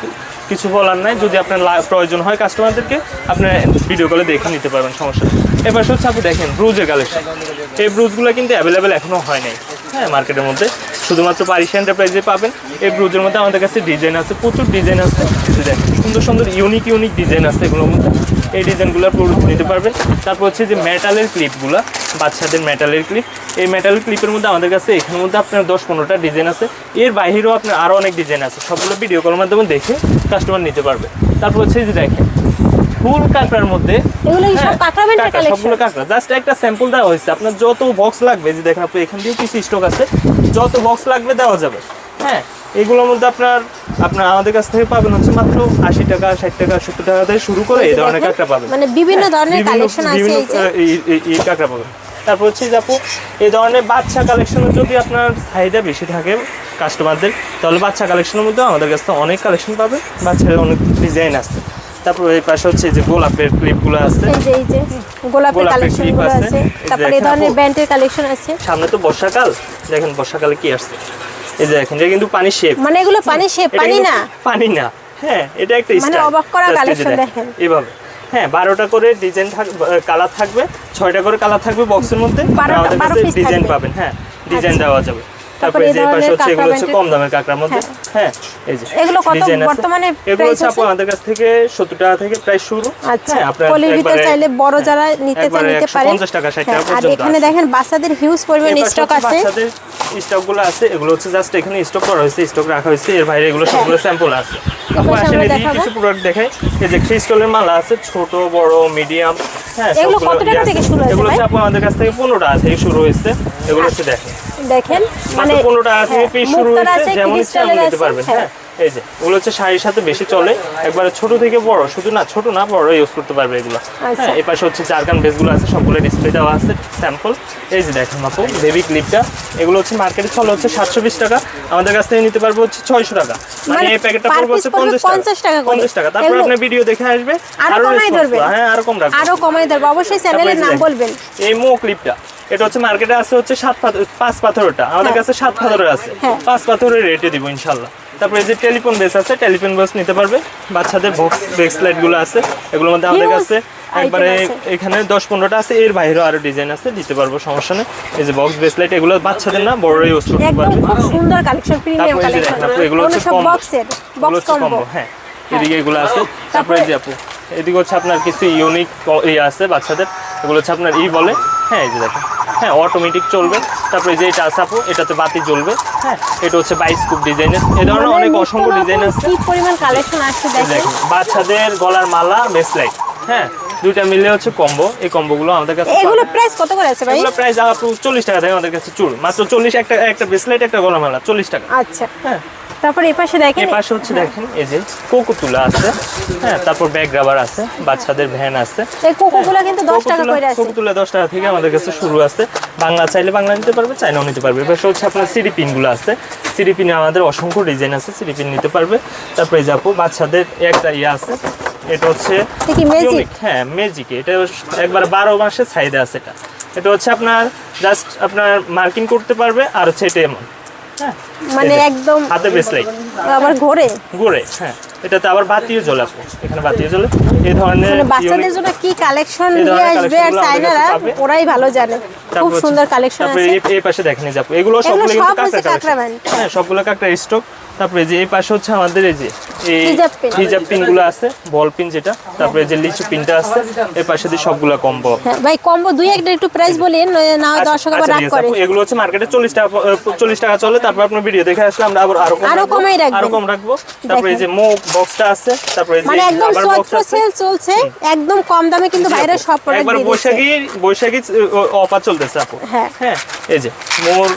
কিছু বলার নাই, যদি আপনার প্রয়োজন হয় কাস্টমারদেরকে আপনার ভিডিও কলে দেখে নিতে পারবেন, সমস্যা নেই। এবার হচ্ছে আপনি দেখেন ব্রুজের কালেকশন, এই ব্রুজগুলো কিন্তু অ্যাভেলেবেল এখনো হয় নাই, হ্যাঁ মার্কেটের মধ্যে শুধুমাত্র পারিস এন্টারপ্রাইজে পাবেন। এই ব্রুজের মধ্যে আমাদের কাছে ডিজাইন আছে, প্রচুর ডিজাইন আছে, দেখেন সুন্দর সুন্দর ইউনিক ডিজাইন আছে এগুলোর মধ্যে, এই ডিজাইনগুলো প্রোডাক্ট নিতে পারবেন। তারপর হচ্ছে যে মেটালের ক্লিপগুলো, বাচ্চাদের মেটালের ক্লিপ, এই মেটালের ক্লিপের মধ্যে আমাদের কাছে এখানের মধ্যে আপনার 10-15টা ডিজাইন আছে, এর বাইরেও আপনার আরও অনেক ডিজাইন আছে, সবগুলো ভিডিও কলের মাধ্যমে দেখে কাস্টমার নিতে পারবে। তারপর হচ্ছে এই যে দেখেন ফুল কাঁকড়ার মধ্যে, এগুলো কি সব হ্যাঁ, কাঁকড়া বেন্টের কাঁকড়া, কালেকশন? সবগুলো কাঁকড়া, জাস্ট একটা স্যাম্পল দেওয়া হয়েছে। আপনার যত বক্স লাগবে, যে দেখেন আপনি এখান দিয়ে কিছু স্টক আছে, যত বক্স লাগবে দেওয়া যাবে, হ্যাঁ। এগুলোর মধ্যে আপনার আমাদের কাছ থেকে পাবেন হচ্ছে মাত্র 80 টাকা 60 টাকা 70 টাকা থেকে শুরু করে এই ধরনের দেখেন, কাঁকড়া পাবেন, মানে বিভিন্ন হ্যাঁ, ধরনের বিভিন্ন- কালেকশন আছে বিভিন্ন, এই যে। এই কাঁকড়া পাবেন। তারপর হচ্ছে যে আপু এই ধরনের বাচ্চা কালেকশনের যদি আপনার চাহিদা বেশি থাকে কাস্টমারদের, তাহলে বাচ্চা কালেকশনের মধ্যে আমাদের কাছে অনেক কালেকশন পাবে, বাচ্চাদের অনেক ডিজাইন আছে। তারপর এই পাশে হচ্ছে যে গোলাপের ক্লিপগুলো আছে, এই যে গোলাপের গোলাপের কালেকশন clip গুলো আছে, আছে, এই যে তারপরে এই দেখেন ধরনের আপু। ব্যান্ডের কালেকশন আছে। সামনে তো বর্ষাকাল, দেখেন বর্ষাকালে কি আসছে, এই যে দেখেন এটা কিন্তু পানি শেপ, মানে এগুলো পানি শেপ, এটা পানি কিন্তু না। পানি না, হ্যাঁ এটা একটা মানে স্টাইল, অবাক করা collection দেখেন। এইভাবে, হ্যাঁ 12টা করে ডিজাইন কালার থাকবে, 6টা করে কালার থাকবে বক্সের মধ্যে, 12 আমাদের কাছে piece ডিজাইন থাকবে। পাবেন, হ্যাঁ ডিজাইন দেওয়া যাবে। তারপরে তারপরে এই যে পাশে ধরনের হচ্ছে এগুলো হচ্ছে কাঁকড়া কম দামের কাঁকড়ার মধ্যে, হ্যাঁ এই যে এগুলো কত ডিজাইন আছে। বর্তমানে এগুলো প্রাইস হচ্ছে আপু আছে? আমাদের কাছ থেকে 70 টাকা থেকে প্রায় শুরু, আচ্ছা, হ্যাঁ, আপনার পলির ভিতর একবারে- চাইলে বড় যারা নিতে চায় একবারে নিতে পারে। 150 টাকা 60 টাকা আর পর্যন্ত এখানে আছে। দেখেন বাচ্চাদের হিউজ পরিমাণ এই পাশে স্টক হচ্ছে আছে। বাচ্চাদের স্টকগুলো আছে, এগুলো হচ্ছে জাস্ট এখানে স্টক করা হয়েছে, স্টক রাখা হয়েছে, এর বাইরে এগুলো সবগুলো স্যাম্পল আছে। আপু পাশে আসেন আমরা এদিকে দেখাবো। কিছু প্রোডাক্ট দেখাই, এই যে ক্রিস্টালের মালা আছে, ছোট বড় মিডিয়াম, হ্যাঁ এগুলো সবগুলো কত টাকা ইয়ে থেকে আছে। শুরু হয়েছে এগুলো ভাই? হচ্ছে আপু আমাদের কাছ থেকে 15 টাকা থেকে শুরু হয়েছে, এগুলো হচ্ছে দেখেন দেখেন মানে মানে 15 টাকা থেকে পিস শুরু মুক্তার হয়েছে, আছে, যেমন ইচ্ছা ক্রিস্টালের নিতে আছে, পারবেন, হ্যাঁ। হ্যাঁ এই যে ওগুলো হচ্ছে শাড়ির সাথে বেশি চলে, একবারে ছোট থেকে বড়, শুধু না ছোট না বড় ইউজ করতে পারবে এগুলো, আচ্ছা। হ্যাঁ। এই পাশে হচ্ছে জারকান বেসগুলো আছে, সবগুলো ডিসপ্লে দেওয়া আছে স্যাম্পল। এই যে দেখেন আপু বেবি ক্লিপটা, এগুলো হচ্ছে মার্কেটে চলে হচ্ছে 720 টাকা, আমাদের কাছ থেকে নিতে পারবো হচ্ছে 600 টাকা, মানে মানে এই প্যাকেটটা per পড়বে piece হচ্ছে পড়বে 50 টাকা 50 টাকা করে। তারপর এগুলো- আপনি ভিডিও দেখে আসবে, আরো কমাই response ধরবেন। পাবে, হ্যাঁ আরো কম রাখবে। আরো কমাই ধরবো, অবশ্যই তারপরে চ্যানেলের এই যে নাম দেখেন, বলবেন। এই মো ক্লিপটা, এটা হচ্ছে মার্কেটে আছে হচ্ছে 5 পাথরটা, আমাদের হ্যাঁ। কাছে 7 পাথরের আছে, হ্যাঁ। 5 পাথরের রেটে দিব ইনশাল্লাহ। তারপরে এই যে টেলিফোন বেস আছে, টেলিফোন বেস নিতে পারবে, বাচ্চাদের বক্স বেক্স লাইট গুলো আছে, এগুলোর মধ্যে আমাদের Huge কাছে item একবারে আছে। এখানে 10-15টা আছে, এর বাইরেও আরো ডিজাইন আছে, দিতে পারবো, সমস্যা নেই। এই যে বক্স বেস লাইট, এগুলো বাচ্চাদের না বড়রা ইউজ করতে একদম পারবে। খুব সুন্দর কালেকশন, প্রিমিয়াম তারপরে এই যে কালেকশন। দেখেন আপু, এগুলো হচ্ছে সব combo। বক্সের, এগুলো বক্স হচ্ছে কম্বো। combo, হ্যাঁ এদিকে এগুলো আছে। তারপরে এই যে আপু এদিকে হচ্ছে আপনার কিছু ইউনিক ইয়ে আছে বাচ্চাদের, এগুলো হচ্ছে আপনার বলে, হ্যাঁ এই যে দেখেন, হ্যাঁ অটোমেটিক চলবে। তারপরে যে এটা আছে আপু, এটাতে বাতি জ্বলবে, হ্যাঁ এটা হচ্ছে বাইস্কোপ ডিজাইনের, এই ধরনের অনেক অসংখ্য ডিজাইন আছে। কি পরিমাণ কালেকশন আসছে এই দেখেন। দেখেন বাচ্চাদের গলার মালা, ব্রেসলেট, হ্যাঁ দুইটা মিলে হচ্ছে কম্বো। এই কম্বোগুলো আমাদের কাছে এগুলো প্রাইস কত করে আছে ভাই? এগুলো প্রাইস আপু 40 টাকা থেকে আমাদের কাছে চুল মাত্র 40, একটা ব্রেসলেট একটা গলামালা 40 টাকা। আচ্ছা, হ্যাঁ তারপর এই পাশে দেখেন, এই পাশে হচ্ছে দেখেন এই যে কোকো তুলা আছে, হ্যাঁ তারপর ব্যাগ রাবার আছে, বাচ্চাদের ভ্যান আছে। এই কোকোগুলো কিন্তু 10 টাকা করে আছে। কোকো তুলা 10 টাকা থেকে আমাদের কাছে শুরু আছে। বাংলা চাইলে বাংলা নিতে পারবে, চাইনাও নিতে পারবে। এবার হচ্ছে আপনার সিডি পিনগুলো আছে, সিডি পিনে আমাদের অসংখ্য ডিজাইন আছে, সিডি পিন নিতে পারবে। তারপরে এই যে আপু বাচ্চাদের একটা ইয়ে আছে, এটা হচ্ছে কি ম্যাজিক? হ্যাঁ ম্যাজিক, এটা একবার 12 মাসের চাহিদা আছে। এটা হচ্ছে আপনার জাস্ট আপনার মার্কিং করতে পারবে আর হচ্ছে এটা এমন, হ্যাঁ মানে একদম হাতে ব্রেসলেট আবার ঘোরে ঘুরে, হ্যাঁ এটাতে আবার বাতিও জ্বলে আপু, এখানে বাতিও জ্বলে। এই ধরনের মানে বাচ্চাদের জন্য কি কালেকশন এই নিয়ে ধরনের আসবে আর কালেকশনগুলো আমাদের চাইনারা কাছে পাবে। ওরাই ভালো জানে। খুব সুন্দর কালেকশন তারপরে আছে। এই পাশে দেখেন এই যে আপু, এগুলো সবগুলো সব কিন্তু হচ্ছে কাঁকড়া কাঁকড়া কালেকশন, ব্যান্ড। হ্যাঁ সবগুলো কাঁকড়া স্টক। তারপরে যে এই পাশে হচ্ছে আমাদের এই যে এই হিজাব পিন। হিজাব পিনগুলো আছে, বল পিন যেটা, তারপরে যে লিচু পিনটা আছে, এই পাশে দিয়ে সবগুলো কম্বো। হ্যাঁ ভাই, কম্বো দুই একটা একটু প্রাইস বলেন, না দর্শক আবার রাগ করে। এগুলো হচ্ছে মার্কেটে 40 টাকা চলে। তারপর আপনার ভিডিও দেখে আসলে আমরা আবার আরো কমাই রাখবেন। আরো কম রাখবো। তারপরে এই যে মুখ বক্সটা আছে, তারপরে এই যে মানে একদম রাবার বক্স চৈত্র আছে। সেল চলছে, একদম কম দামে কিন্তু বাইরে সব প্রোডাক্ট একবার দিয়ে দিচ্ছে। বৈশাখী অফার চলতেছে আপু। হ্যাঁ। হ্যাঁ এই যে মোর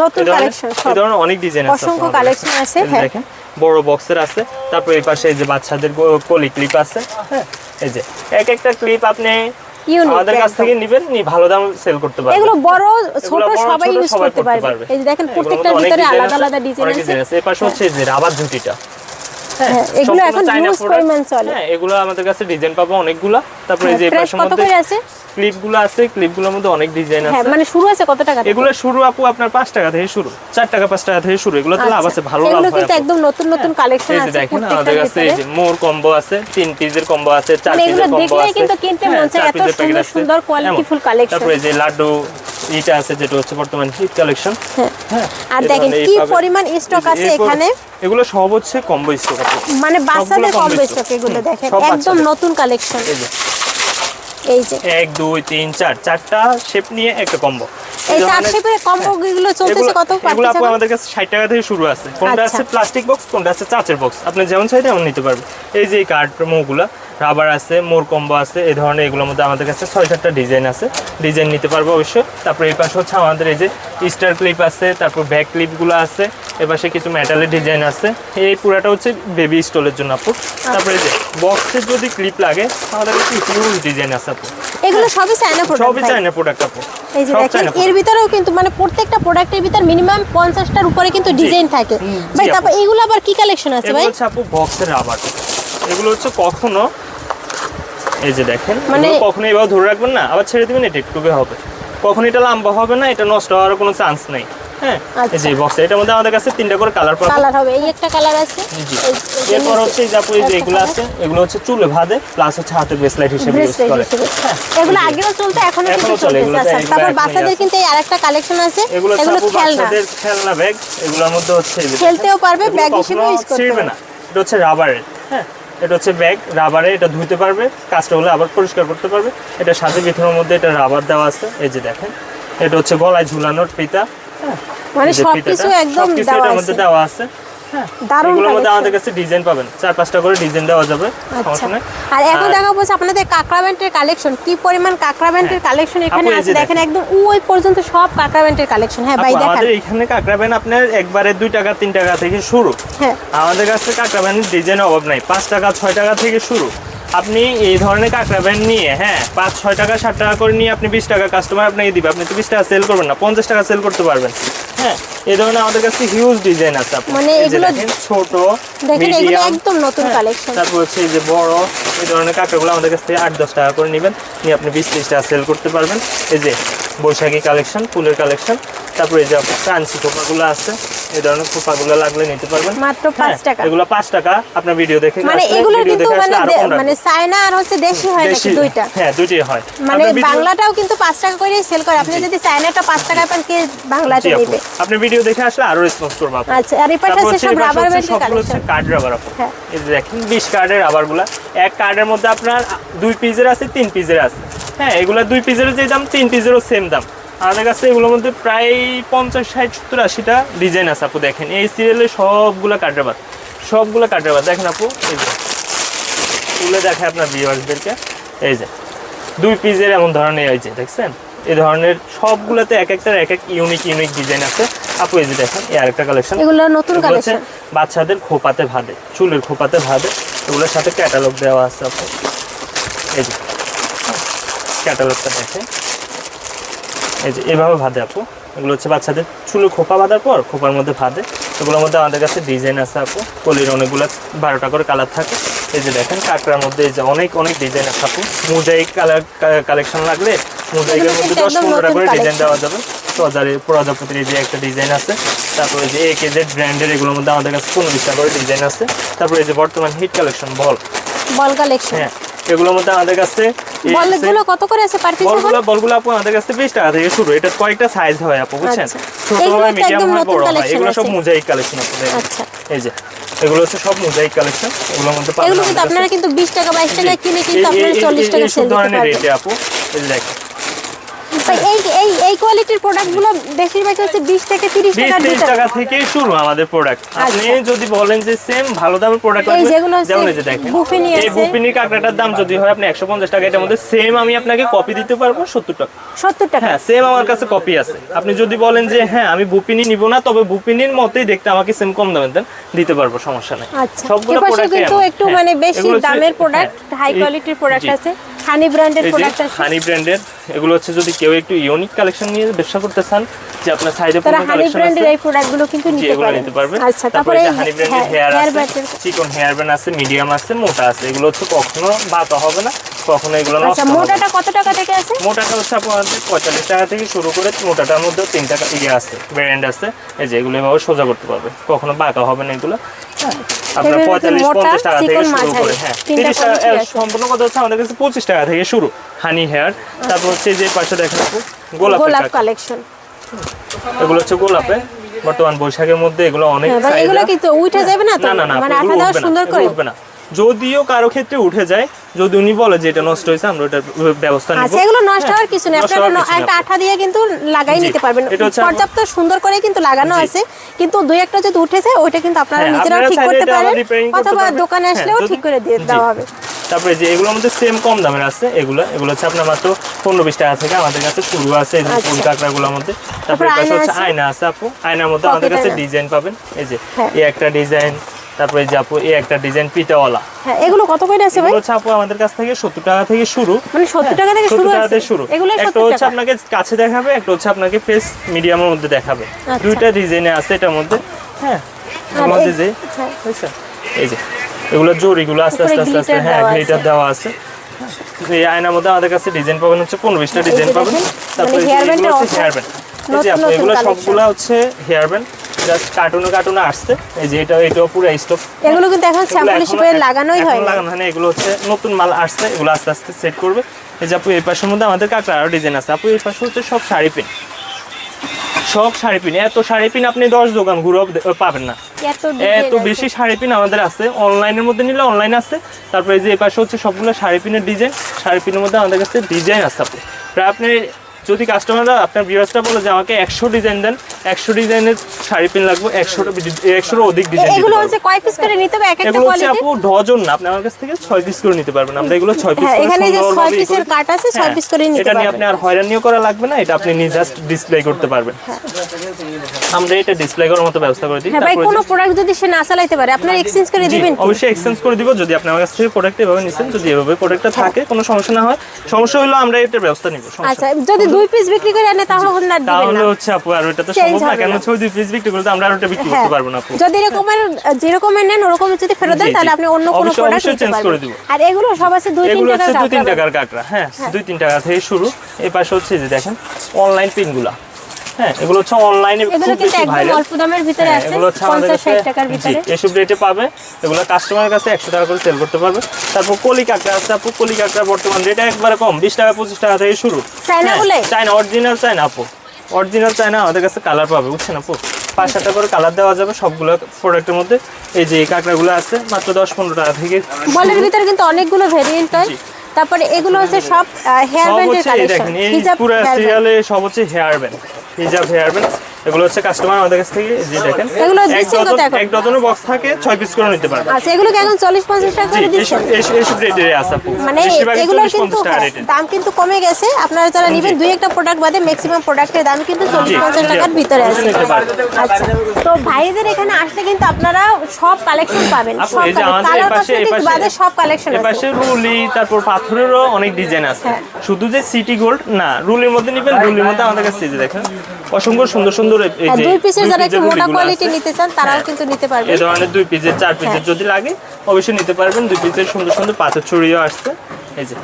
নতুন কালেকশন এই ধরনের অনেক ডিজাইন আছে, অসংখ্য আপনাদের কালেকশন কাছে। আছে, এই যে হ্যাঁ। দেখেন বড় বক্সের আছে। তারপর এই পাশে এই যে বাচ্চাদের কলি ক্লিপ আছে, হ্যাঁ এই যে একটা ক্লিপ আপনি ইউনিক আমাদের কাছ থেকে নেবেন, ভালো দাম সেল করতে পারবেন। এগুলো বড় ছোট এগুলো বড়, সবাই ছোট ইউজ সবাই করতে পারবে। এই যে দেখেন প্রত্যেকটার অনেক ভিতরে ডিজাইন আলাদা আছে, আলাদা ডিজাইন অনেক আছে। ডিজাইন আছে। এই পাশে হচ্ছে এই যে রাবার ঝুঁটিটা, হ্যাঁ, এগুলো এখন হিউজ পরিমাণ চলে। হ্যাঁ এগুলো আমাদের কাছে ডিজাইন পাবো অনেকগুলা। তারপরে এই যে এই প্রাইস পাশের কত মধ্যে করে আছে? ক্লিপগুলো আছে, ক্লিপগুলোর মধ্যে অনেক ডিজাইন হ্যাঁ আছে। মানে শুরু আছে কত টাকা থেকে? এগুলো শুরু আপু আপনার 5 টাকা থেকে শুরু, 4 টাকা 5 টাকা থেকে শুরু। এগুলোতে লাভ আছে, ভালো লাভ এগুলো হয় কিন্তু আপু। একদম নতুন নতুন কালেকশন এই যে আছে দেখেন আমাদের প্রত্যেকটার কাছে এই ভিতরে। যে মোর কম্বো আছে, 3 পিসের কম্বো আছে, 4 মানে এগুলো পিসের কম্বো দেখলেই আছে, কিন্তু কিনতে মন হ্যাঁ, চায়, 4 এত পিসের প্যাকেট সুন্দর আছে, সুন্দর কোয়ালিটিফুল এমন। কালেকশন। তারপরে এই যে লাড্ডু এটা আছে, যেটা হচ্ছে বর্তমান হিট কালেকশন। হ্যাঁ আর এই দেখেন ধরনের কি এইভাবে- পরিমাণ স্টক আছে এরপর এখানে। এগুলো সব হচ্ছে কম্বো স্টক আছে, মানে বাচ্চাদের সবগুলো কম্বো combo স্টক stock। এগুলো দেখেন সব একদম বাচ্চাদের। নতুন কালেকশন। এই যে এই যে 1 2 3 4 চারটা শেপ নিয়ে একটা কম্বো। এই চার শেপের কম্বো গুলো চলতেছে কত এগুলো আপু পাচ্ছেন? আমাদের কাছে 60 টাকা থেকে শুরু আছে। কোনটা আচ্ছা। আছে প্লাস্টিক বক্স, কোনটা আছে চাচের বক্স, আপনি যেমন চাইতে তেমন নিতে পারবেন। এই যে এই কার্ড মোগুলা রাবার আছে, মোর কম্বো আছে, এই ধরনের এগুলোর মধ্যে আমাদের কাছে 6-7টা ডিজাইন আছে, ডিজাইন নিতে পারবো অবশ্যই। তারপরে এই পাশে হচ্ছে আমাদের এই যে স্টার ক্লিপ আছে, তারপর ব্যাক ক্লিপগুলো আছে, এ পাশে কিছু মেটালের ডিজাইন আছে। এই পুরাটা হচ্ছে বেবি স্টলের জন্য আপু। তারপরে এই যে বক্সে যদি ক্লিপ লাগে আমাদের কাছে হিউজ ডিজাইন আছে আপু। এগুলো সবই চায়না প্রোডাক্ট। সবই চায়না প্রোডাক্ট আপু। এই যে সব দেখেন চায়না এর ভিতরেও কিন্তু মানে প্রত্যেকটা প্রোডাক্টের ভিতর মিনিমাম 50টার উপরে কিন্তু ডিজাইন থাকে ভাই। জি, তারপর এগুলো আবার কি কালেকশন আছে ভাই? এগুলো হচ্ছে আপু বক্সের রাবার। এগুলো হচ্ছে কখনো এই যে দেখেন মানে- এগুলো কখনো এভাবে ধরে রাখবেন না, আবার ছেড়ে দিবেন, এটা একটুকে হবে। কখনো এটা লম্বা হবে না, এটা নষ্ট হওয়ার কোনো চান্স নেই। হ্যাঁ আচ্ছা। এই যে বক্স, এটার মধ্যে আমাদের কাছে 3টা করে কালার পাবেন। কালার হবে, এই একটা কালার আছে। জি। এই যে এরপর হচ্ছে এই যে আপু এই যে এগুলো আছে, এগুলো হচ্ছে চুলে ভাদে প্লাস হচ্ছে হাতে ব্রেসলেট হিসেবে ইউজ ব্রেসলেট করে। হিসেবে। হ্যাঁ এগুলো আগেও চলতে এখনো কিন্তু এখনো চলে, চলতেছে। এগুলো আচ্ছা, একবার তারপর এখনই বাচ্চাদের আছে। কিন্তু এই আরেকটা কালেকশন আছে, এগুলো হচ্ছে এগুলো আপু খেলনা। বাচ্চাদের খেলনা ব্যাগ, এগুলোর মধ্যে হচ্ছে এই যে খেলতেও পারবে, এগুলো ব্যাগ কখনো হিসেবে ইউজ করতে ছিঁড়বে পারবে। না। এটা হচ্ছে রাবারের, হ্যাঁ এটা হচ্ছে ব্যাগ রাবারে, এটা ধুইতে পারবে, কাজটা হলে আবার পরিষ্কার করতে পারবে। এটা সাথে ভিতরের মধ্যে এটা রাবার দেওয়া আছে, এই যে দেখেন এটা হচ্ছে গলায় ঝুলানোর ফিতা। হ্যাঁ মানে এই যে সবকিছু ফিতাটা, একদম সবকিছু দেওয়া এটার আছে। মধ্যে দেওয়া আছে। হ্যাঁ দারুণ এগুলোর মধ্যে collection। আমাদের কাছে ডিজাইন পাবেন, 4-5টা করে ডিজাইন দেওয়া যাবে, আচ্ছা। সমস্যা নেই। আর এখন দেখা হচ্ছে আপনাদের কাঁকড়া ব্যান্ডের কালেকশন, কি পরিমাণ কাঁকড়া ব্যান্ডের কালেকশন এখানে আপু, এই আছে যে দেখেন, একদম ওই পর্যন্ত সব কাঁকড়া ব্যান্ডের কালেকশন। হ্যাঁ ভাই আপু, দেখান। আমাদের এখানে কাঁকড়া ব্যান আপনার একবারে 2 টাকা 3 টাকা থেকে শুরু। হ্যাঁ আমাদের কাছে কাঁকড়া ব্যানের ডিজাইনের অভাব নাই, 5 টাকা 6 টাকা থেকে শুরু। আপনি এই ধরনের কাঁকড়া ব্যান নিয়ে, হ্যাঁ 5-6 টাকা 7 টাকা করে নিয়ে আপনি 20 টাকা কাস্টমার আপনাকে দিবে, আপনি তো 20 টাকা সেল করবেন না, 50 টাকা সেল করতে পারবেন। হ্যাঁ এই ধরনের আমাদের কাছে হিউজ ডিজাইন আছে আপু। মানে এই যে এগুলো দেখেন ছোট, দেখেন, এগুলো মিডিয়াম, একদম নতুন কালেকশন। তারপর হচ্ছে এই যে বড়, এই ধরনের কাঁকড়াগুলো আমাদের কাছ থেকে 8-10 টাকা করে নেবেন, নিয়ে আপনি 20-30 টাকা সেল করতে পারবেন। এই যে বৈশাখী কালেকশন, ফুলের কালেকশন, তারপরে এই যে কাঞ্চি খোপাগুলো আছে, এই ধরনের খোপাগুলো লাগলে নিতে পারবেন মাত্র হ্যাঁ, 5 টাকা। এগুলো 5 টাকা। আপনার ভিডিও দেখে মানে আসলে, এগুলোর ভিডিও কিন্তু দেখে আসলে আরো কম মানে রাখবো। চায়না আর হচ্ছে দেশি হয় নাকি দেশি- দুইটা? হ্যাঁ দুইটাই হয়। মানে আপনার ভিডিও- বাংলাটাও কিন্তু 5 টাকা করে সেল করে, আপনি যদি চায়নাটা 5 টাকায় পান কে বাংলাতে জি আপু, নেবে? আপনি ভিডিও দেখে আসলে আরো রেসপন্স করবো আপু। আচ্ছা, আর এই পাশে তারপর আছে হচ্ছে সব এই পাশে রাবার হচ্ছে ব্যান্ডের সবগুলো হচ্ছে কালেকশন। কার্ড রাবার আপু। হ্যাঁ। এই যে দেখেন 20 কার্ডের রাবারগুলো, এক কার্ডের মধ্যে আপনার 2 পিসের আছে, 3 পিসের আছে। হ্যাঁ এগুলা 2 পিসের যে দাম, 3 পিসেরও সেম দাম। আমাদের কাছে এগুলোর মধ্যে প্রায় 50, 60, 70, 80টা ডিজাইন আছে আপু। দেখেন এই সিরিয়ালে সবগুলো কার্ড রাবার, সবগুলো কার্ড রাবার। দেখেন আপু এই যে তুলে দেখে আপনার ভিউয়ার্সদেরকে, এই যে 2 পিসের এমন ধরনের এই যে দেখছেন এই ধরনের সবগুলোতে এক একটার এক এক ইউনিক ডিজাইন আছে আপু। এই যে দেখেন এই আরেকটা কালেকশন, এগুলো নতুন কালেকশন, বাচ্চাদের খোপাতে ভাদে, চুলের খোপাতে ভাদে, এগুলোর সাথে ক্যাটালগ দেওয়া আছে আপু। এই যে ক্যাটালগটা দেখেন, এই যে এভাবে ভাদে আপু। এগুলো হচ্ছে বাচ্চাদের চুলে খোপা বাঁধার পর খোপার মধ্যে ভাদে। এগুলোর মধ্যে আমাদের কাছে ডিজাইন আছে আপু, কলির অনেকগুলো 12টা করে কালার থাকে। এই যে দেখেন কাঁকড়ার মধ্যে এই যে অনেক ডিজাইন আছে আপু। মোজাইক কালার কালেকশন লাগলে মোজাইকের মধ্যে 10-15টা করে ডিজাইন দেওয়া যাবে। প্রজাপতির এই যে একটা ডিজাইন আছে, তারপরে যে AKZ ব্র্যান্ডের এগুলোর মধ্যে আমাদের কাছে 15-20টা করে ডিজাইন আছে। তারপরে এই যে বর্তমান হিট কালেকশন বল কালেকশন, হ্যাঁ এগুলোর মধ্যে আমাদের কাছে বলগুলো কত করে আছে পার পিস? বলগুলো আপু আমাদের কাছে 20 টাকা থেকে শুরু। এটা কয়েকটা সাইজ হয় আপু, বুঝছেন? ছোট এগুলো হয়, তো মিডিয়াম একদম হয়, নতুন বড় হয়। collection এগুলো সব আছে। মোজাইক কালেকশন আপু দেখেন। আচ্ছা, এই যে এগুলো হচ্ছে সব মোজাইক কালেকশন। এগুলোর মধ্যে পাবেন এগুলো কিন্তু আপনারা কিন্তু 20 টাকা 22 টাকা কিনে কিন্তু আপনারা 40 টাকা সেল দিতে ধরনের পারবেন। রেটে আপু। এই যে দেখেন ভাই এই কোয়ালিটির প্রোডাক্টগুলো বেশিরভাগ হচ্ছে 20 থেকে 30 টাকার 20-30 ভিতরে। টাকা থেকে শুরু আমাদের প্রোডাক্ট। আপনি যদি বলেন যে সেম ভালো দামের প্রোডাক্ট এই লাগবে, যেগুলো আছে, যেমন এই যে দেখেন বুফিনি এই আছে। বুফিনি কাঁকড়াটার দাম যদি হয় আপনি 150 টাকা, এটার মধ্যে সেম আমি আপনাকে কপি দিতে পারবো 70 টাকা। 70 টাকা। হ্যাঁ সেম আমার কাছে কপি আছে। আপনি যদি বলেন যে হ্যাঁ আমি বুপিনি নিব না, তবে বুপিনির মতোই দেখতে আমাকে সেম কম দামে দেন, দিতে পারবো, সমস্যা নাই। আচ্ছা, সবগুলো এপাশে প্রোডাক্ট কিন্তু একটু মানে বেশি দামের প্রোডাক্ট, হাই কোয়ালিটির প্রোডাক্ট আছে, হানি ব্র্যান্ডের প্রোডাক্ট আছে। হানি ব্র্যান্ডের এগুলো হচ্ছে যদি কেউ একটু ইউনিক কালেকশন নিয়ে ব্যবসা করতে চান, যে আপনার সাইডে তারা কোনো হানি কালেকশন ব্র্যান্ডের আছে, এই প্রোডাক্টগুলো কিন্তু জি নিতে এগুলো পারেন। নিতে পারবেন। আচ্ছা, তারপরে তারপরে যে হানি ব্র্যান্ডের হেয়ার আছে, ব্যান্ডের, চিকন হেয়ার ব্যান্ড আছে, মিডিয়াম আছে, মোটা আছে। এগুলো হচ্ছে কখনো বাতা হবে না, কখনো এগুলো নষ্ট আচ্ছা, হবে না। মোটাটা কত টাকা থেকে আছে? মোটাটা হচ্ছে আপনাদের 45 টাকা থেকে শুরু করে, মোটাটার মধ্যে 3 টাকা আছে, ব্র্যান্ড আছে। এই যে এগুলো এভাবে সোজা করতে পারবে, কখনো বাঁকা হবে না এগুলো। আপনার এগুলো হচ্ছে 45-50 টাকা থেকে চিকন, শুরু মাঝারি, করে, হ্যাঁ 3টা 30 টাকা। quality আছে। সম্পূর্ণ কথা হচ্ছে আমাদের কাছে 25 টাকা থেকে শুরু হানি হেয়ার। তারপর হচ্ছে যে পাশে দেখেন গোলাপ গোলাপ কালেকশন, এগুলো হচ্ছে গোলাপে বর্তমান বৈশাখের মধ্যে এগুলো অনেক হ্যাঁ ভাই, size এগুলো আছে। কিন্তু উঠে যাবে না তো? না না মানে এগুলো আঠা দেওয়া উঠবে না, সুন্দর এগুলো করে। উঠবে না। যদিও কারো ক্ষেত্রে উঠে যায়, যদি উনি বলে যে এটা নষ্ট হয়েছে, আমরা ওটার ব্যবস্থা নিব। আচ্ছা, এগুলো নষ্ট হওয়ার কিছু নেই, নষ্ট আপনারা হওয়ার কিছু একটা নেই। আঠা দিয়ে কিন্তু লাগাই জি, নিতে পারবেন। এটা হচ্ছে পর্যাপ্ত সুন্দর করে কিন্তু লাগানো জি। আছে, কিন্তু দুই একটা যদি উঠে যায় ওইটা কিন্তু আপনারা হ্যাঁ, নিজেরাও আপনারা ঠিক চাইলে করতে এটা পারেন, repairing করতে অথবা পারবেন। দোকানে হ্যাঁ, আসলেও যদি- ঠিক করে দিয়ে জি। দেওয়া হবে। তারপরে যে এগুলোর মধ্যে সেম কম দামের আছে, এগুলো হচ্ছে আপনার মাত্র 15-20 টাকা থেকে আমাদের কাছে শুরু আছে এই আচ্ছা। ফুল কাঁকড়াগুলোর মধ্যে। তারপরে তারপরে পাশে হচ্ছে আয়না আছে। আয়না আছে আপু। আয়নার মধ্যে আমাদের Pocket কাছে আয়না। ডিজাইন পাবেন। এই যে হ্যাঁ। এই একটা ডিজাইন, তারপরে যে আপু এই একটা ডিজাইন পিতাওয়ালা। হ্যাঁ, এগুলো কত করে আছে ভাই? এগুলো হচ্ছে আপু আমাদের কাছ থেকে 70 টাকা থেকে শুরু। মানে 70 টাকা থেকে 70 শুরু টাকা আছে? থেকে শুরু। এগুলো একটা 70 হচ্ছে টাকা? আপনাকে কাছে দেখাবে, একটা হচ্ছে আপনাকে ফেস মিডিয়ামের মধ্যে দেখাবে। আচ্ছা। দুইটা ডিজাইনে আছে এটার মধ্যে। হ্যাঁ এর আর মধ্যে যে হ্যাঁ। বুঝছেন? এই যে এগুলো জরিগুলো আস্তে উপরে আস্তে আস্তে আস্তে glitter হ্যাঁ দেওয়া আছে। গ্লিটার দেওয়া আছে। এই আয়নার মধ্যে আমাদের কাছে ডিজাইন পাবেন হচ্ছে 15-20টা এই যে ডিজাইন পাবেন। দেখেন, তারপরে মানে hair band এগুলো এর হচ্ছে offer, হেয়ার ব্যান্ড। এই যে নতুন আপু নতুন এগুলো collection। সবগুলো হচ্ছে হেয়ার ব্যান্ড, জাস্ট কার্টুনে আসছে। এই যে এটাও পুরো স্টক। এগুলো কিন্তু এখন স্যাম্পল হিসেবে লাগানোই হয় না। লাগানো হয় না, এগুলো হচ্ছে নতুন মাল আসছে, এগুলো আস্তে আস্তে সেট করবে। এই যে আপু এই পাশের মধ্যে আমাদের কাঁকড়া আরো ডিজাইন আছে আপু। এই পাশে হচ্ছে সব শাড়ি পিন, সব শাড়ি পিন। এত শাড়ি পিন আপনি 10 দোকান ঘুরেও পাবেন না, এত design এত আছে। বেশি শাড়ি পিন আমাদের আছে। অনলাইনের মধ্যে নিলে অনলাইন আছে। তারপরে এই যে এই পাশে হচ্ছে সবগুলো শাড়ি পিনের ডিজাইন। শাড়ি পিনের মধ্যে আমাদের কাছে ডিজাইন আছে আপু। প্রায় আপনি যদি কাস্টমাররা আপনার ভিউয়ার্সটা বলে যে আমাকে 100 ডিজাইন দেন, 100 ডিজাইনের শাড়ি পিন লাগবে, 100-এর অধিক ডিজাইন। এগুলো হচ্ছে কয় পিস করে নিতে হবে এক একটা এগুলো হচ্ছে কোয়ালিটি? আপু ডজন না, আপনি আমার কাছ থেকে 6 পিস করে নিতে পারবেন। আমরা এগুলো 6 পিস হ্যাঁ, করে এখানে যে 6 সুন্দরভাবে পিসের কাট আছে, 6 পিস করে নিতে এটা নিয়ে পারবেন। আপনি আর হয়রানিও করা লাগবে না, এটা আপনি নিজে জাস্ট ডিসপ্লে করতে পারবেন। আমরা এটা ডিসপ্লে করার মতো ব্যবস্থা করে দিই। হ্যাঁ ভাই, তারপরে কোনো প্রোডাক্ট যদি সে না চালাইতে পারে আপনারা এক্সচেঞ্জ করে জি, দিবেন কি? অবশ্যই এক্সচেঞ্জ করে দিব। যদি আপনি আমার কাছ থেকে প্রোডাক্ট এভাবে নিছেন, যদি এভাবে প্রোডাক্টটা থাকে, কোনো সমস্যা না হয়, সমস্যা হলো আমরা এটার ব্যবস্থা নিব। আচ্ছা, যদি 2 পিস বিক্রি করে আনে তাহলে না দিবেন তাহলে না? হচ্ছে আপু আর ওটা তো Change সম্ভব না, হবে কেন না। হচ্ছে ওই 2 পিস বিক্রি করলে তো আমরা আর ওটা বিক্রি করতে পারবো না আপু। যদি যেরকমের নেন ওরকমের যদি ফেরত দেন জি, জি। তাহলে আপনি অন্য কোনো অবশ্যই, প্রোডাক্ট অবশ্যই নিতে change করে পারবেন। দিব। আর এগুলো সব আছে 2-3 এগুলো হচ্ছে টাকার 2-3 টাকার কাঁকড়া। হ্যাঁ 2-3 টাকা থেকে শুরু। এই পাশে হচ্ছে যে দেখেন অনলাইন পিনগুলা। হ্যাঁ এগুলো হচ্ছে অনলাইনে এগুলো খুব কিন্তু বেশি একদম ভাইরাল। অল্প দামের ভিতরে আছে, এগুলো হচ্ছে আমাদের 50-60 টাকার ভিতরে। এসব রেটে পাবে। এগুলো কাস্টমারের কাছে 100 টাকা করে সেল করতে পারবে। তারপর কলি কাঁকড়া আছে আপু। কলি কাঁকড়া বর্তমান রেট একবারে কম, 20 টাকা 25 টাকা থেকে শুরু। চায়না গুলো? চায়না, অরিজিনাল চায়না আপু। অরিজিনাল চায়না আমাদের কাছে কালার পাবে, বুঝছেন আপু? 5-7টা করে কালার দেওয়া যাবে সবগুলো প্রোডাক্টের মধ্যে। এই যে এই কাঁকড়াগুলো আছে মাত্র 10-15 টাকা থেকে। বলের ভিতরে কিন্তু অনেকগুলো ভেরিয়েন্ট হয়। তারপরে এগুলো হচ্ছে সব হেয়ার সব ব্যান্ডের হচ্ছে এই কালেকশন, দেখেন এই হিজাব পুরো হেয়ার ব্যান্ড। সিরিয়ালে সব হচ্ছে হেয়ার ব্যান্ড, হিজাব হেয়ার ব্যান্ড। এগুলো হচ্ছে কাস্টমার আমাদের কাছ থেকে যে দেখেন এগুলো দিচ্ছেন কত এখন? এক ডজনের বক্স থাকে 6 পিস করে নিতে পারবেন। আচ্ছা, এগুলো কি এখন 40-50 টাকা করে দিচ্ছেন? এইসব রেটে আছে আপু, মানে বেশিরভাগই এগুলোর 40-50 কিন্তু টাকা রেটে। দাম কিন্তু কমে গেছে। আপনারা যারা নেবেন দুই একটা প্রোডাক্ট বাদে ম্যাক্সিমাম প্রোডাক্টের দাম কিন্তু 40-50 টাকার ভিতরে আছে। নিতে পারবেন। আচ্ছা, তো ভাইদের এখানে আসলে কিন্তু আপনারা সব কালেকশন পাবেন, আপু সব এই যে আমাদের কালার এপাশে কসমেটিক্স বাদে সব কালেকশন আছে। এপাশে রুলি, তারপর পাথরেরও অনেক ডিজাইন আছে। হ্যাঁ। শুধু যে সিটি গোল্ড না, রুলির মধ্যে নিবেন, রুলির মধ্যে আমাদের কাছে এই যে দেখেন অসংখ্য সুন্দর সুন্দর এই যে দুই পিসের যারা একটু মোটা রুলিগুলো কোয়ালিটি আছে। নিতে চান তারাও হ্যাঁ। কিন্তু নিতে পারবেন। এই ধরনের 2 পিসের 4 পিসের যদি লাগে অবশ্যই নিতে পারবেন। 2 পিসের সুন্দর সুন্দর পাথর চুড়িও আসছে। এই যে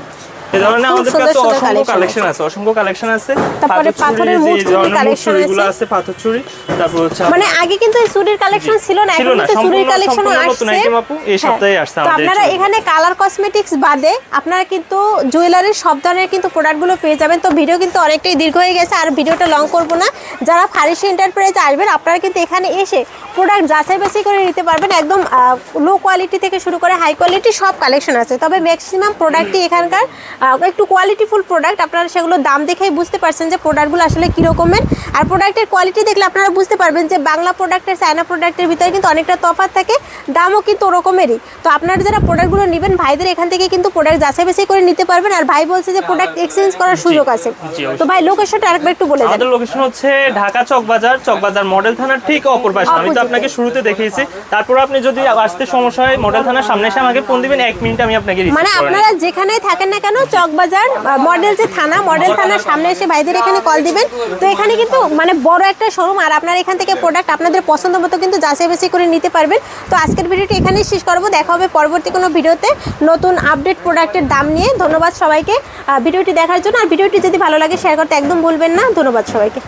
এই ধরনের খুব আমাদের সুন্দর কাছে সুন্দর অসংখ্য collection কালেকশন আছে, অসংখ্য কালেকশন আছে। তারপরে পাথর চুড়ি, পাথরের যে মুঠ এই চুড়ি ধরনের মুঠ collection চুড়িগুলো আছে। আছে, পাথর চুড়ি। তারপর হচ্ছে মানে আগে কিন্তু এই চুড়ির কালেকশন ছিল না, ছিল এখন না, কিন্তু চুড়ির সম্পূর্ণ কালেকশনও নতুন আসছে। আইটেম আপু এই সপ্তাহে আসছে তো আমাদের। আপনারা এখানে কালার কসমেটিক্স বাদে আপনারা কিন্তু জুয়েলারির সব ধরনের কিন্তু প্রোডাক্টগুলো পেয়ে যাবেন। তো ভিডিও কিন্তু অনেকটাই দীর্ঘ হয়ে গেছে, আর ভিডিওটা লং করব না। যারা ফারিসি এন্টারপ্রাইজে আসবেন আপনারা কিন্তু এখানে এসে প্রোডাক্ট যাচাই বাছাই করে নিতে পারবেন। একদম লো কোয়ালিটি থেকে শুরু করে হাই কোয়ালিটি সব কালেকশন আছে। তবে ম্যাক্সিমাম প্রোডাক্টই এখানকার একটু কোয়ালিটিফুল প্রোডাক্ট। আপনারা সেগুলো দাম দেখেই বুঝতে পারছেন যে প্রোডাক্টগুলো আসলে কীরকমের। আর প্রোডাক্টের কোয়ালিটি দেখলে আপনারা বুঝতে পারবেন যে বাংলা প্রোডাক্টের চায়না প্রোডাক্টের ভিতরে কিন্তু অনেকটা তফাৎ থাকে, দামও কিন্তু ওরকমেরই। তো আপনারা যারা প্রোডাক্টগুলো নেবেন ভাইদের এখান থেকে কিন্তু প্রোডাক্ট যাচাই বাছাই করে নিতে পারবেন। আর ভাই বলছে যে প্রোডাক্ট এক্সচেঞ্জ করার সুযোগ আছে। অবশ্যই। তো ভাই লোকেশনটা আরেকবার একটু বলে দেন। আমাদের লোকেশন হচ্ছে ঢাকা চকবাজার, চকবাজার মডেল থানার ঠিক অপর পাশে। আমি তো Opposite-এ। আপনাকে শুরুতে দেখিয়েছি। তারপর আপনি যদি আসতে সমস্যা হয় মডেল থানার সামনে এসে আমাকে ফোন দিবেন, 1 মিনিট আমি আপনাকে রিসিভ মানে করে আপনারা যেখানেই থাকেন না কেন চকবাজার মডেল যে থানা, মডেল থানার সামনে এসে ভাইদের এখানে কল দিবেন। তো এখানে কিন্তু মানে বড় একটা শোরুম, আর আপনারা এখান থেকে প্রোডাক্ট আপনাদের পছন্দ মতো কিন্তু যাচাই বাছাই করে নিতে পারবেন। তো আজকের ভিডিওটি এখানেই শেষ করবো। দেখা হবে পরবর্তী কোনো ভিডিওতে নতুন আপডেট প্রোডাক্টের দাম নিয়ে। ধন্যবাদ সবাইকে ভিডিওটি দেখার জন্য। আর ভিডিওটি যদি ভালো লাগে শেয়ার করতে একদম ভুলবেন না। ধন্যবাদ সবাইকে।